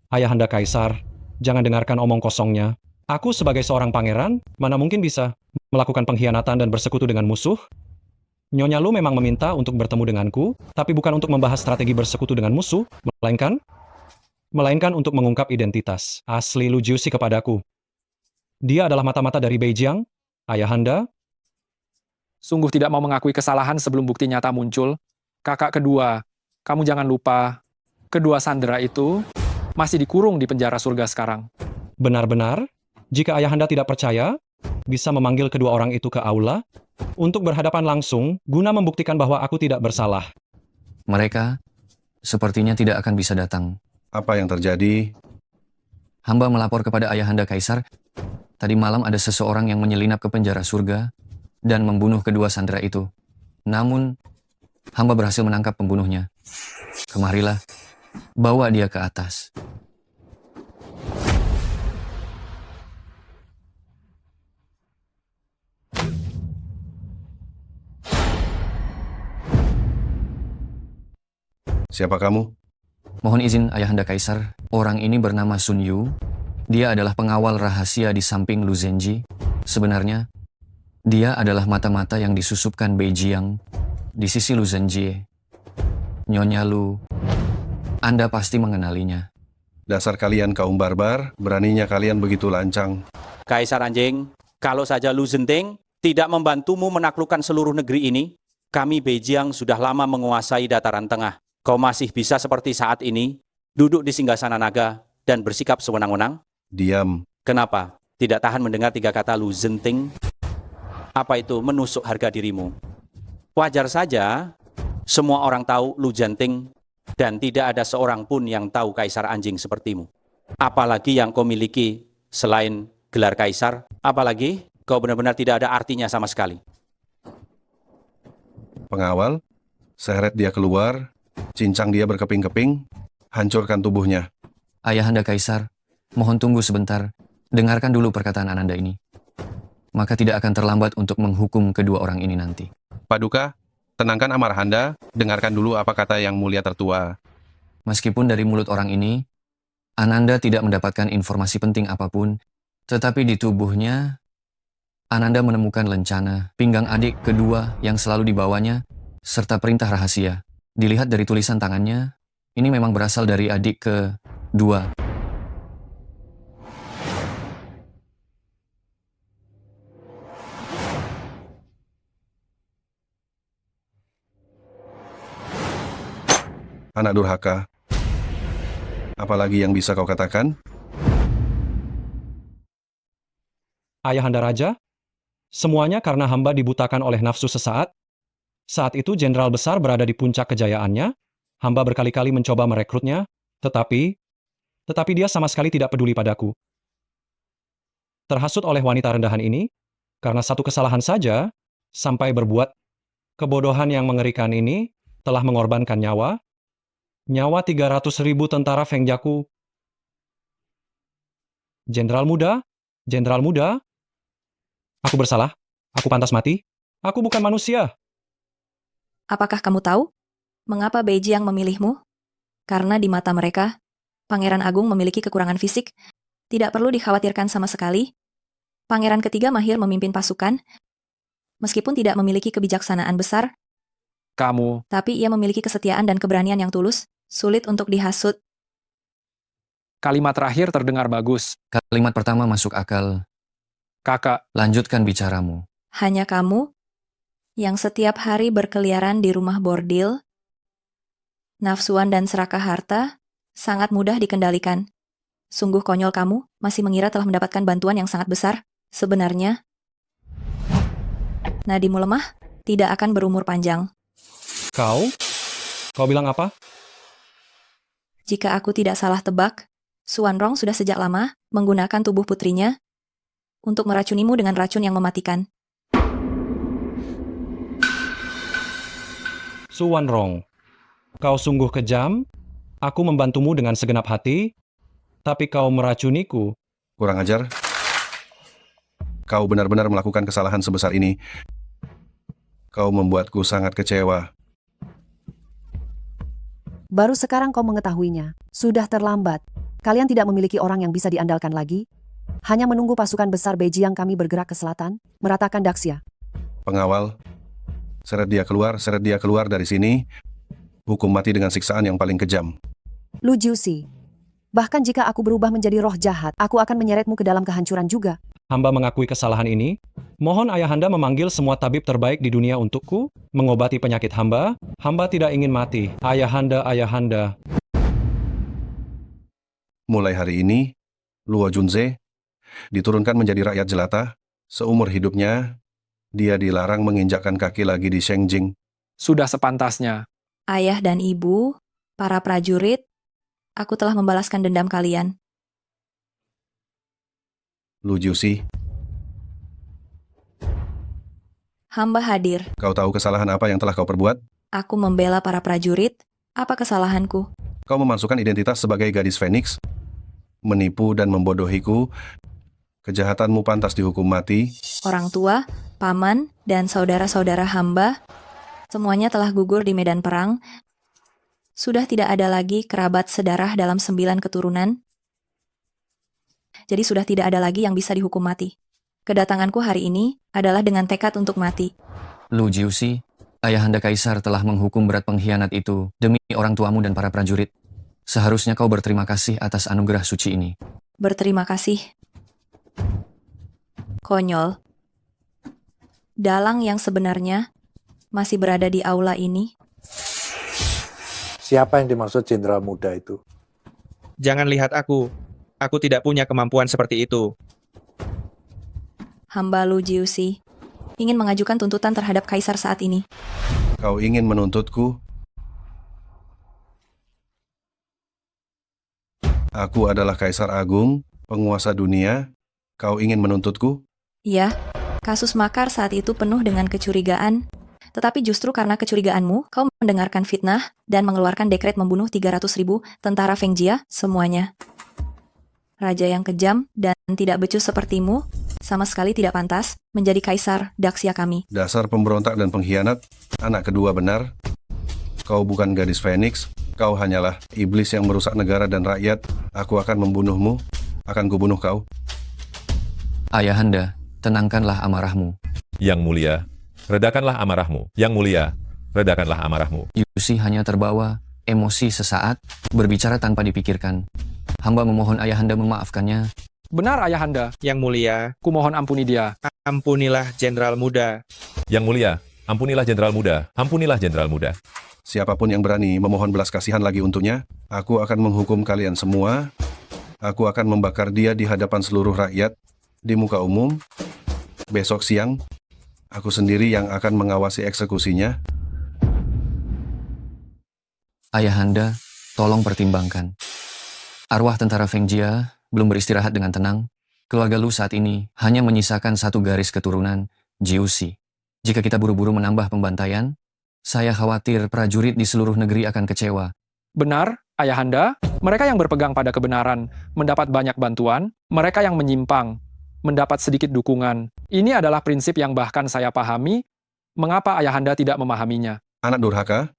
Ayahanda Kaisar, jangan dengarkan omong kosongnya. Aku sebagai seorang pangeran, mana mungkin bisa melakukan pengkhianatan dan bersekutu dengan musuh? Nyonya Lu memang meminta untuk bertemu denganku, tapi bukan untuk membahas strategi bersekutu dengan musuh, melainkan untuk mengungkap identitas asli Lu Jiuxi kepadaku. Dia adalah mata-mata dari Beijing, ayahanda. Sungguh tidak mau mengakui kesalahan sebelum bukti nyata muncul. Kakak kedua, kamu jangan lupa, kedua sandera itu masih dikurung di penjara surga sekarang. Benar-benar, jika ayahanda tidak percaya, bisa memanggil kedua orang itu ke aula untuk berhadapan langsung guna membuktikan bahwa aku tidak bersalah. Mereka sepertinya tidak akan bisa datang. Apa yang terjadi? Hamba melapor kepada Ayahanda Kaisar. Tadi malam ada seseorang yang menyelinap ke penjara surga dan membunuh kedua sandera itu. Namun, hamba berhasil menangkap pembunuhnya. Kemarilah, bawa dia ke atas. Siapa kamu? Mohon izin Ayahanda Kaisar, orang ini bernama Sun Yu. Dia adalah pengawal rahasia di samping Lu Zenji. Sebenarnya, dia adalah mata-mata yang disusupkan Beijing di sisi Lu Zenji. Nyonya Lu, Anda pasti mengenalinya. Dasar kalian kaum barbar, beraninya kalian begitu lancang. Kaisar anjing, kalau saja Lu Zenting tidak membantumu menaklukkan seluruh negeri ini, kami Beijing sudah lama menguasai dataran tengah. Kau masih bisa seperti saat ini, duduk di singgasana naga dan bersikap sewenang-wenang? Diam. Kenapa? Tidak tahan mendengar 3 kata Lu Zenting? Apa itu menusuk harga dirimu? Wajar saja, semua orang tahu Lu Zenting dan tidak ada seorang pun yang tahu Kaisar anjing sepertimu. Apalagi yang kau miliki selain gelar Kaisar, apalagi kau benar-benar tidak ada artinya sama sekali. Pengawal, seret dia keluar, cincang dia berkeping-keping, hancurkan tubuhnya. Ayahanda Kaisar, mohon tunggu sebentar. Dengarkan dulu perkataan Ananda ini. Maka tidak akan terlambat untuk menghukum kedua orang ini nanti. Paduka, tenangkan amarahanda, dengarkan dulu apa kata yang mulia tertua. Meskipun dari mulut orang ini, Ananda tidak mendapatkan informasi penting apapun, tetapi di tubuhnya, Ananda menemukan lencana pinggang adik kedua yang selalu dibawanya serta perintah rahasia. Dilihat dari tulisan tangannya, ini memang berasal dari adik kedua. Anak durhaka. Apalagi yang bisa kau katakan? Ayahanda Raja, semuanya karena hamba dibutakan oleh nafsu sesaat. Saat itu Jenderal Besar berada di puncak kejayaannya. Hamba berkali-kali mencoba merekrutnya, tetapi dia sama sekali tidak peduli padaku. Terhasut oleh wanita rendahan ini, karena satu kesalahan saja, sampai berbuat kebodohan yang mengerikan ini, telah mengorbankan nyawa 300.000 tentara Feng Jiaku. Jenderal muda, aku bersalah, aku pantas mati, aku bukan manusia. Apakah kamu tahu mengapa Beijiang memilihmu? Karena di mata mereka, Pangeran Agung memiliki kekurangan fisik, tidak perlu dikhawatirkan sama sekali. Pangeran ketiga mahir memimpin pasukan, meskipun tidak memiliki kebijaksanaan besar, tapi ia memiliki kesetiaan dan keberanian yang tulus, sulit untuk dihasut. Kalimat terakhir terdengar bagus. Kalimat pertama masuk akal. Kakak, lanjutkan bicaramu. Hanya kamu yang setiap hari berkeliaran di rumah bordil, nafsuan dan serakah harta, sangat mudah dikendalikan. Sungguh konyol kamu, masih mengira telah mendapatkan bantuan yang sangat besar. Sebenarnya, nadimu lemah, tidak akan berumur panjang. Kau bilang apa? Jika aku tidak salah tebak, Suanrong sudah sejak lama menggunakan tubuh putrinya untuk meracunimu dengan racun yang mematikan. Suanrong, kau sungguh kejam. Aku membantumu dengan segenap hati, tapi kau meracuniku. Kurang ajar. Kau benar-benar melakukan kesalahan sebesar ini. Kau membuatku sangat kecewa. Baru sekarang kau mengetahuinya. Sudah terlambat. Kalian tidak memiliki orang yang bisa diandalkan lagi. Hanya menunggu pasukan besar Beijiang kami bergerak ke selatan, meratakan Daxia. Pengawal, seret dia keluar dari sini. Hukum mati dengan siksaan yang paling kejam. Lu Jiusi, bahkan jika aku berubah menjadi roh jahat, aku akan menyeretmu ke dalam kehancuran juga. Hamba mengakui kesalahan ini. Mohon ayahanda memanggil semua tabib terbaik di dunia untukku, mengobati penyakit hamba. Hamba tidak ingin mati. Ayahanda. Mulai hari ini, Luo Junze diturunkan menjadi rakyat jelata. Seumur hidupnya, dia dilarang menginjakkan kaki lagi di Shengjing. Sudah sepantasnya. Ayah dan ibu, para prajurit, aku telah membalaskan dendam kalian. Lu Jiusi, Hamba hadir. kau tahu kesalahan apa yang telah kau perbuat? Aku membela para prajurit. Apa kesalahanku? Kau memasukkan identitas sebagai gadis Phoenix, menipu dan membodohiku. Kejahatanmu pantas dihukum mati. Orang tua, paman, dan saudara-saudara hamba, semuanya telah gugur di medan perang. Sudah tidak ada lagi kerabat sedarah dalam 9 keturunan. Jadi sudah tidak ada lagi yang bisa dihukum mati. Kedatanganku hari ini adalah dengan tekad untuk mati. Lu Jiusi, ayahanda kaisar telah menghukum berat pengkhianat itu demi orang tuamu dan para prajurit. Seharusnya kau berterima kasih atas anugerah suci ini. Berterima kasih. Konyol. Dalang yang sebenarnya masih berada di aula ini. Siapa yang dimaksud jenderal muda itu? Jangan lihat aku. Aku tidak punya kemampuan seperti itu. Hamba Lu Jiusi ingin mengajukan tuntutan terhadap kaisar saat ini. Kau ingin menuntutku? Aku adalah kaisar agung, penguasa dunia. Kau ingin menuntutku? Ya, kasus makar saat itu penuh dengan kecurigaan. Tetapi justru karena kecurigaanmu, kau mendengarkan fitnah dan mengeluarkan dekret membunuh 300.000 tentara Feng Jia semuanya. Raja yang kejam dan tidak becus sepertimu sama sekali tidak pantas menjadi kaisar Daxia kami. Dasar pemberontak dan pengkhianat, anak kedua benar. Kau bukan gadis Phoenix, kau hanyalah iblis yang merusak negara dan rakyat. Aku akan membunuhmu, akan kubunuh kau. Ayahanda, tenangkanlah amarahmu. Yang mulia, redakanlah amarahmu. Yang mulia, redakanlah amarahmu. Yusi hanya terbawa emosi sesaat, berbicara tanpa dipikirkan. Hamba memohon ayahanda memaafkannya. Benar ayahanda. Yang mulia, Kumohon ampuni dia. ampunilah Jenderal Muda. Yang mulia, ampunilah Jenderal Muda, ampunilah Jenderal Muda. Siapapun yang berani memohon belas kasihan lagi untuknya, aku akan menghukum kalian semua. Aku akan membakar dia di hadapan seluruh rakyat, di muka umum. Besok siang, aku sendiri yang akan mengawasi eksekusinya. Ayahanda, tolong pertimbangkan. Arwah tentara Feng Jia belum beristirahat dengan tenang. Keluarga Lu saat ini hanya menyisakan satu garis keturunan, Jiusi. Jika kita buru-buru menambah pembantaian, saya khawatir prajurit di seluruh negeri akan kecewa. Benar, ayahanda. Mereka yang berpegang pada kebenaran mendapat banyak bantuan, mereka yang menyimpang mendapat sedikit dukungan. Ini adalah prinsip yang bahkan saya pahami. Mengapa ayahanda tidak memahaminya? Anak durhaka?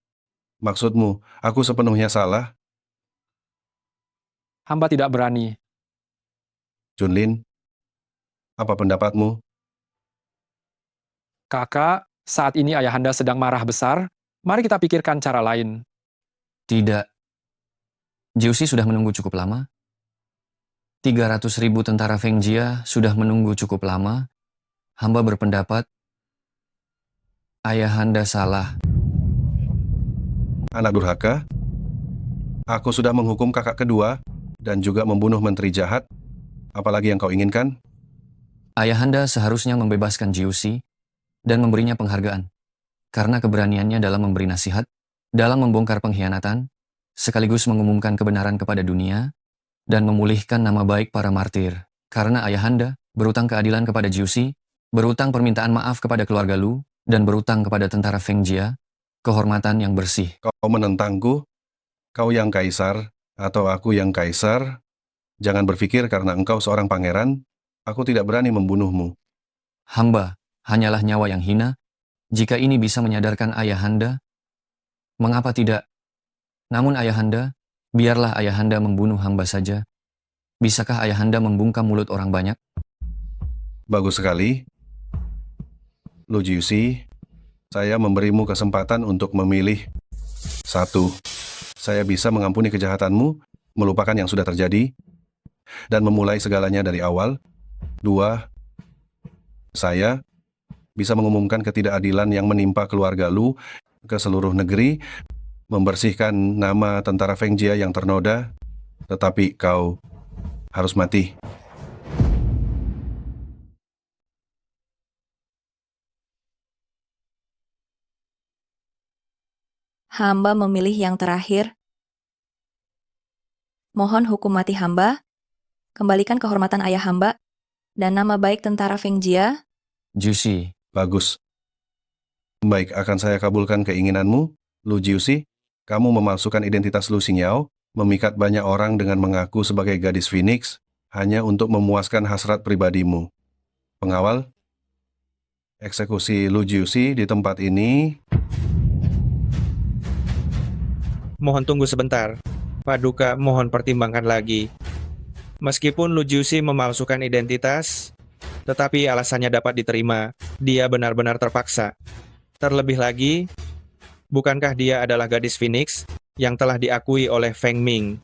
Maksudmu, aku sepenuhnya salah? Hamba tidak berani. Junlin, apa pendapatmu? Kakak, saat ini ayahanda sedang marah besar. Mari kita pikirkan cara lain. Tidak. Jiusi sudah menunggu cukup lama. 300.000 tentara Feng Jia sudah menunggu cukup lama. Hamba berpendapat, ayahanda salah. Anak durhaka? Aku sudah menghukum kakak kedua dan juga membunuh menteri jahat. Apalagi yang kau inginkan? Ayahanda seharusnya membebaskan Jiusi dan memberinya penghargaan. Karena keberaniannya dalam memberi nasihat, dalam membongkar pengkhianatan, sekaligus mengumumkan kebenaran kepada dunia, dan memulihkan nama baik para martir. Karena ayahanda berutang keadilan kepada Jiusi, berutang permintaan maaf kepada keluarga Lu, dan berutang kepada tentara Feng Jia, kehormatan yang bersih. Kau menentangku? Kau yang kaisar, atau aku yang kaisar? Jangan berpikir karena engkau seorang pangeran, aku tidak berani membunuhmu. Hamba hanyalah nyawa yang hina. Jika ini bisa menyadarkan ayahanda, mengapa tidak? Namun ayahanda, biarlah ayahanda membunuh hamba saja. Bisakah ayahanda membungkam mulut orang banyak? Bagus sekali. Lu Jiusi, saya memberimu kesempatan untuk memilih. 1. Saya bisa mengampuni kejahatanmu, melupakan yang sudah terjadi, dan memulai segalanya dari awal. 2. Saya bisa mengumumkan ketidakadilan yang menimpa keluarga Lu ke seluruh negeri, membersihkan nama tentara Feng Jia yang ternoda, tetapi kau harus mati. Hamba memilih yang terakhir. Mohon hukum mati hamba, kembalikan kehormatan ayah hamba, dan nama baik tentara Feng Jia. Jiusi. Bagus. Baik, akan saya kabulkan keinginanmu, Lu Jiusi. Kamu memalsukan identitas Lu Xingyao, memikat banyak orang dengan mengaku sebagai gadis Phoenix, hanya untuk memuaskan hasrat pribadimu. Pengawal, eksekusi Lu Jiusi di tempat ini. Mohon tunggu sebentar. Paduka mohon pertimbangkan lagi. Meskipun Lu Jiusi memalsukan identitas, tetapi alasannya dapat diterima. Dia benar-benar terpaksa. Terlebih lagi, bukankah dia adalah gadis Phoenix yang telah diakui oleh Feng Ming?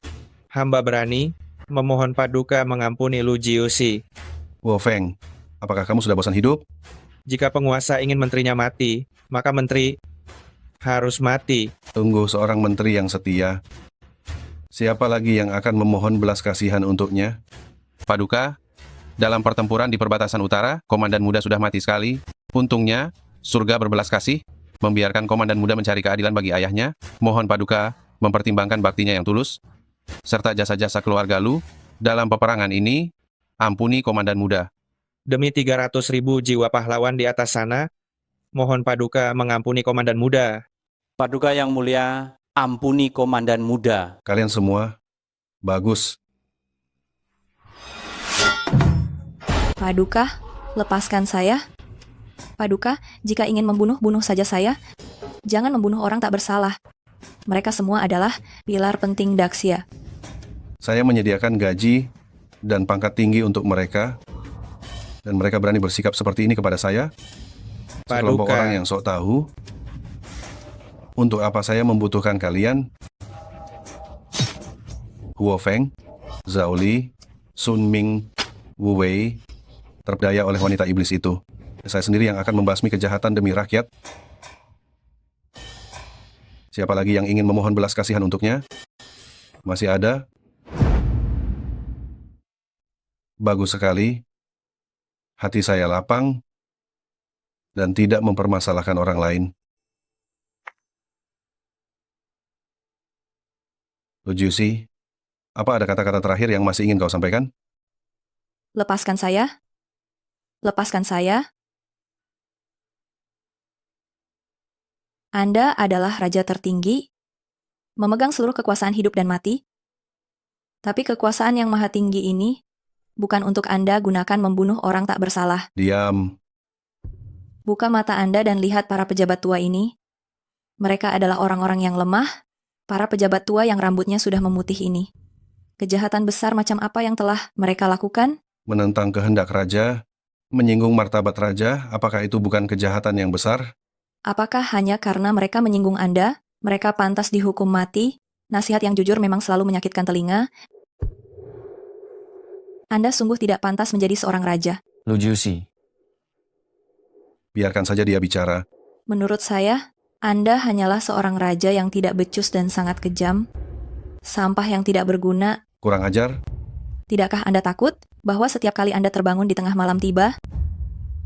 Hamba berani memohon paduka mengampuni Lu Jiusi. Wo Feng, apakah kamu sudah bosan hidup? Jika penguasa ingin menterinya mati, maka menteri harus mati. Tunggu seorang menteri yang setia. Siapa lagi yang akan memohon belas kasihan untuknya? Paduka, dalam pertempuran di perbatasan utara, Komandan Muda sudah mati sekali. Untungnya, surga berbelas kasih, membiarkan Komandan Muda mencari keadilan bagi ayahnya. Mohon Paduka mempertimbangkan baktinya yang tulus, serta jasa-jasa keluarga Lu dalam peperangan ini. Ampuni Komandan Muda. Demi 300.000 jiwa pahlawan di atas sana, mohon Paduka mengampuni Komandan Muda. Paduka yang mulia, ampuni Komandan Muda. Kalian semua, bagus. Paduka, lepaskan saya. Paduka, jika ingin membunuh, bunuh saja saya. Jangan membunuh orang tak bersalah. Mereka semua adalah pilar penting Daxia. Saya menyediakan gaji dan pangkat tinggi untuk mereka, dan mereka berani bersikap seperti ini kepada saya. Sekelompok Paduka. orang yang sok tahu. Untuk apa saya membutuhkan kalian? Huo Feng, Zhao Li, Sun Ming, Wu Wei, terpedaya oleh wanita iblis itu. Saya sendiri yang akan membasmi kejahatan demi rakyat. Siapa lagi yang ingin memohon belas kasihan untuknya? Masih ada? Bagus sekali. Hati saya lapang dan tidak mempermasalahkan orang lain. Lu Juicy, apa ada kata-kata terakhir yang masih ingin kau sampaikan? Lepaskan saya. Lepaskan saya. Anda adalah raja tertinggi, memegang seluruh kekuasaan hidup dan mati. Tapi kekuasaan yang maha tinggi ini bukan untuk Anda gunakan membunuh orang tak bersalah. Diam. Buka mata Anda dan lihat para pejabat tua ini. Mereka adalah orang-orang yang lemah, para pejabat tua yang rambutnya sudah memutih ini. Kejahatan besar macam apa yang telah mereka lakukan? Menentang kehendak raja, menyinggung martabat raja, apakah itu bukan kejahatan yang besar? Apakah hanya karena mereka menyinggung Anda, mereka pantas dihukum mati? Nasihat yang jujur memang selalu menyakitkan telinga. Anda sungguh tidak pantas menjadi seorang raja. Lu Juicy. Biarkan saja dia bicara. Menurut saya, Anda hanyalah seorang raja yang tidak becus dan sangat kejam. Sampah yang tidak berguna. Kurang ajar. Tidakkah Anda takut bahwa setiap kali Anda terbangun di tengah malam tiba,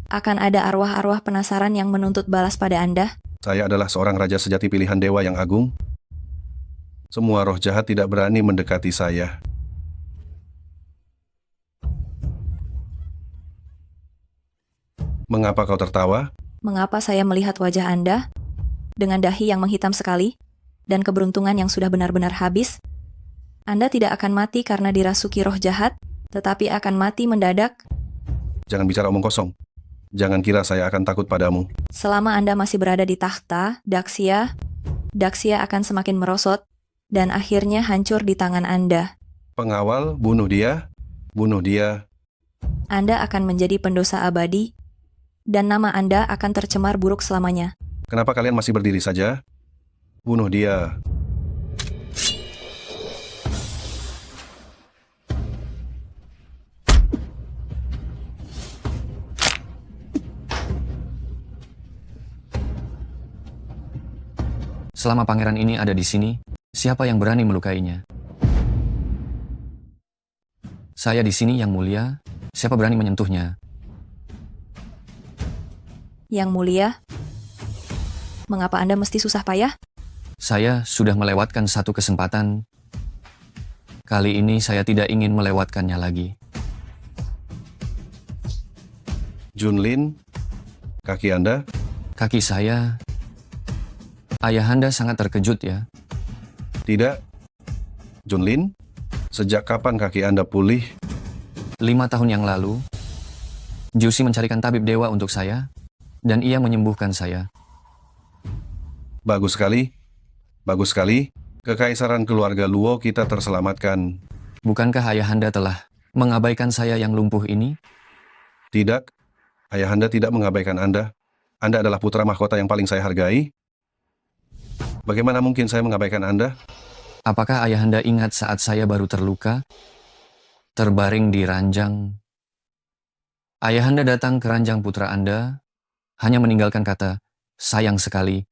akan ada arwah-arwah penasaran yang menuntut balas pada Anda? Saya adalah seorang raja sejati pilihan dewa yang agung. Semua roh jahat tidak berani mendekati saya. Mengapa kau tertawa? Mengapa saya melihat wajah Anda dengan dahi yang menghitam sekali dan keberuntungan yang sudah benar-benar habis? Anda tidak akan mati karena dirasuki roh jahat, tetapi akan mati mendadak. Jangan bicara omong kosong. Jangan kira saya akan takut padamu. Selama Anda masih berada di takhta, Daxia akan semakin merosot dan akhirnya hancur di tangan Anda. Pengawal, bunuh dia. Bunuh dia. Anda akan menjadi pendosa abadi dan nama Anda akan tercemar buruk selamanya. Kenapa kalian masih berdiri saja? Bunuh dia. Selama pangeran ini ada di sini, siapa yang berani melukainya? Saya di sini yang mulia, siapa berani menyentuhnya? Yang mulia, mengapa Anda mesti susah payah? Saya sudah melewatkan satu kesempatan. Kali ini saya tidak ingin melewatkannya lagi. Junlin, kaki Anda? Kaki saya... Ayahanda sangat terkejut ya. Tidak. Junlin, sejak kapan kaki Anda pulih? 5 tahun yang lalu, Juicy mencarikan tabib dewa untuk saya, dan ia menyembuhkan saya. Bagus sekali. Bagus sekali. Kekaisaran keluarga Luo kita terselamatkan. Bukankah Ayahanda telah mengabaikan saya yang lumpuh ini? Tidak. Ayahanda tidak mengabaikan Anda. Anda adalah putra mahkota yang paling saya hargai. Bagaimana mungkin saya mengabaikan Anda? Apakah Ayahanda ingat saat saya baru terluka? Terbaring di ranjang. Ayahanda datang ke ranjang putra Anda, hanya meninggalkan kata, sayang sekali,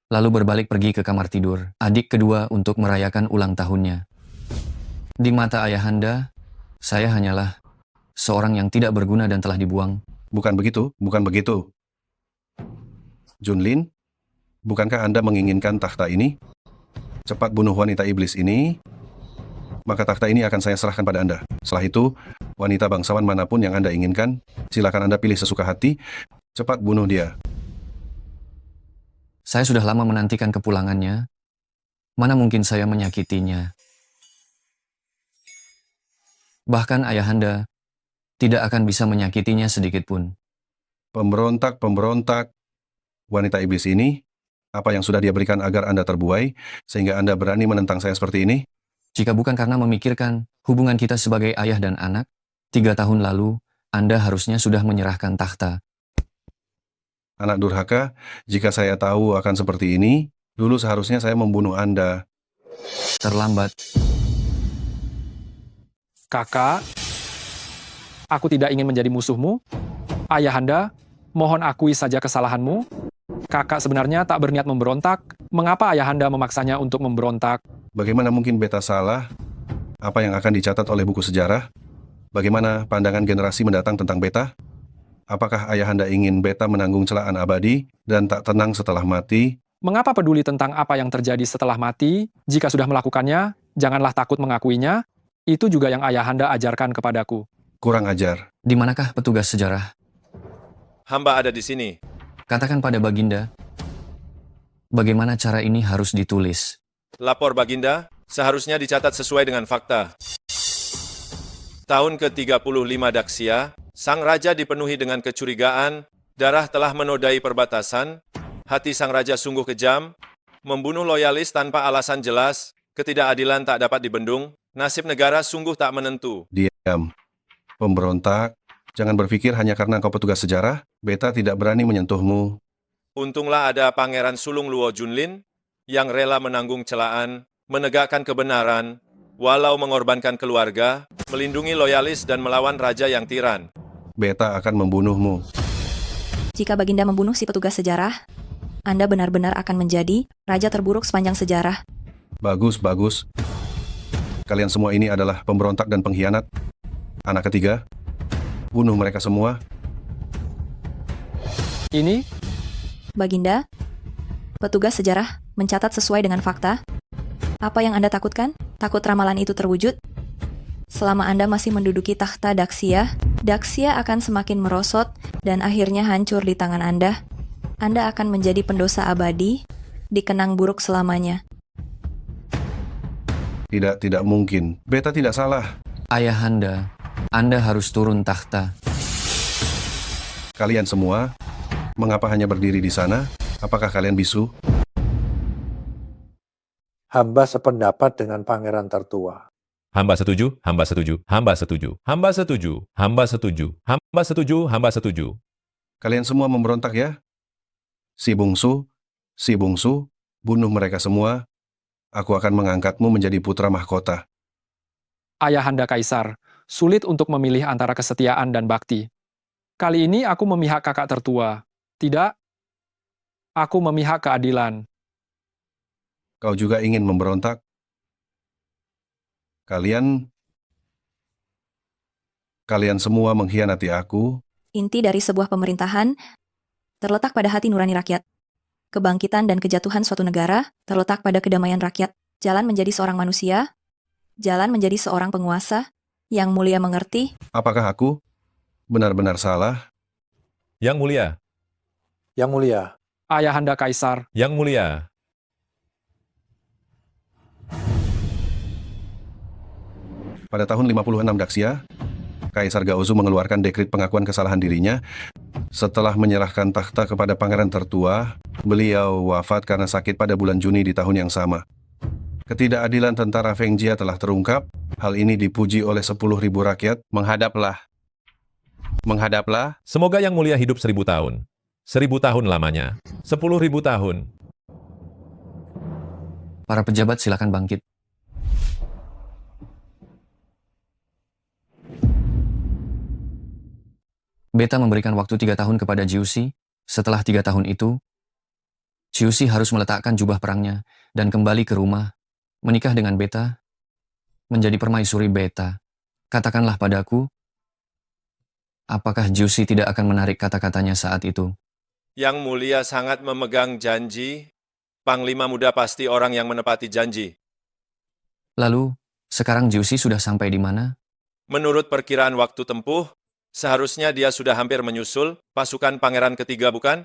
lalu berbalik pergi ke kamar tidur, adik kedua untuk merayakan ulang tahunnya. Di mata Ayahanda, saya hanyalah seorang yang tidak berguna dan telah dibuang. Bukan begitu, bukan begitu. Junlin, bukankah Anda menginginkan takhta ini? Cepat bunuh wanita iblis ini, maka takhta ini akan saya serahkan pada Anda. Setelah itu, wanita bangsawan manapun yang Anda inginkan, silakan Anda pilih sesuka hati, cepat bunuh dia. Saya sudah lama menantikan kepulangannya. Mana mungkin saya menyakitinya? Bahkan Ayahanda tidak akan bisa menyakitinya sedikit pun. Pemberontak, wanita iblis ini, apa yang sudah dia berikan agar Anda terbuai, sehingga Anda berani menentang saya seperti ini? Jika bukan karena memikirkan hubungan kita sebagai ayah dan anak, 3 tahun lalu, Anda harusnya sudah menyerahkan takhta. Anak durhaka, jika saya tahu akan seperti ini, Dulu seharusnya saya membunuh Anda. Terlambat. Kakak, aku tidak ingin menjadi musuhmu. Ayahanda, mohon akui saja kesalahanmu. Kakak sebenarnya tak berniat memberontak. Mengapa ayahanda memaksanya untuk memberontak? Bagaimana mungkin beta salah? Apa yang akan dicatat oleh buku sejarah? Bagaimana pandangan generasi mendatang tentang beta? Apakah ayahanda ingin beta menanggung celaan abadi dan tak tenang setelah mati? Mengapa peduli tentang apa yang terjadi setelah mati? Jika sudah melakukannya, janganlah takut mengakuinya. Itu juga yang ayahanda ajarkan kepadaku. Kurang ajar. Di manakah petugas sejarah? Hamba ada di sini. Katakan pada Baginda, bagaimana cara ini harus ditulis. Lapor Baginda seharusnya dicatat sesuai dengan fakta. Tahun ke-35 Daxia, sang raja dipenuhi dengan kecurigaan, darah telah menodai perbatasan, hati sang raja sungguh kejam, membunuh loyalis tanpa alasan jelas, ketidakadilan tak dapat dibendung, nasib negara sungguh tak menentu. Diam. Pemberontak. Jangan berpikir hanya karena kau petugas sejarah, beta tidak berani menyentuhmu. Untunglah ada Pangeran Sulung Luo Junlin yang rela menanggung celaan, menegakkan kebenaran, walau mengorbankan keluarga, melindungi loyalis dan melawan raja yang tiran. Beta akan membunuhmu. Jika Baginda membunuh si petugas sejarah, Anda benar-benar akan menjadi raja terburuk sepanjang sejarah. Bagus, bagus. Kalian semua ini adalah pemberontak dan pengkhianat. Anak ketiga, bunuh mereka semua. Ini? Baginda, petugas sejarah mencatat sesuai dengan fakta. Apa yang Anda takutkan? Takut ramalan itu terwujud? Selama Anda masih menduduki takhta Daxia, Daxia akan semakin merosot dan akhirnya hancur di tangan Anda. Anda akan menjadi pendosa abadi, dikenang buruk selamanya. Tidak mungkin. Beta tidak salah. Ayahanda, Anda harus turun takhta. Kalian semua, mengapa hanya berdiri di sana? Apakah kalian bisu? Hamba sependapat dengan pangeran tertua. Hamba setuju, hamba setuju, hamba setuju, hamba setuju, hamba setuju, hamba setuju, hamba setuju. Kalian semua memberontak ya? Si bungsu, bunuh mereka semua. Aku akan mengangkatmu menjadi putra mahkota. Ayahanda Kaisar, sulit untuk memilih antara kesetiaan dan bakti. Kali ini aku memihak kakak tertua. Tidak, aku memihak keadilan. Kau juga ingin memberontak? Kalian semua mengkhianati aku. Inti dari sebuah pemerintahan terletak pada hati nurani rakyat. Kebangkitan dan kejatuhan suatu negara terletak pada kedamaian rakyat. Jalan menjadi seorang manusia, jalan menjadi seorang penguasa yang mulia mengerti. Apakah aku benar-benar salah? Yang mulia. Yang mulia. Ayahanda Kaisar. Yang mulia. Pada tahun 56 Daxia, Kaisar Gaozu mengeluarkan dekrit pengakuan kesalahan dirinya. Setelah menyerahkan takhta kepada pangeran tertua, beliau wafat karena sakit pada bulan Juni di tahun yang sama. Ketidakadilan tentara Feng Jia telah terungkap. Hal ini dipuji oleh 10.000 rakyat. Menghadaplah. Semoga yang mulia hidup 1000 tahun. 1000 tahun lamanya. 10.000 tahun. Para pejabat silakan bangkit. Beta memberikan waktu 3 tahun kepada Jiuxi. Setelah 3 tahun itu, Jiuxi harus meletakkan jubah perangnya dan kembali ke rumah, menikah dengan Beta, menjadi permaisuri Beta. Katakanlah padaku, apakah Jiuxi tidak akan menarik kata-katanya saat itu? Yang mulia sangat memegang janji. Panglima muda pasti orang yang menepati janji. Lalu, sekarang Jiuxi sudah sampai di mana? Menurut perkiraan waktu tempuh, seharusnya dia sudah hampir menyusul pasukan pangeran ketiga, bukan?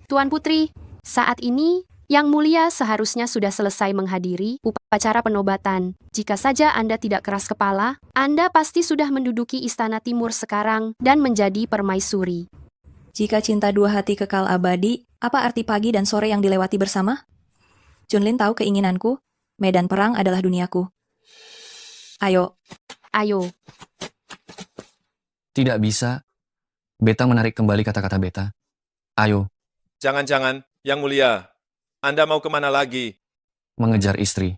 Tuan Putri, saat ini, Yang Mulia seharusnya sudah selesai menghadiri upacara penobatan. Jika saja Anda tidak keras kepala, Anda pasti sudah menduduki Istana Timur sekarang dan menjadi permaisuri. Jika cinta dua hati kekal abadi, apa arti pagi dan sore yang dilewati bersama? Junlin tahu keinginanku, medan perang adalah duniaku. Ayo, Ayo, Tidak bisa. Beta menarik kembali kata-kata Beta. Ayo, Jangan-jangan, Yang Mulia, Anda mau kemana lagi? mengejar istri.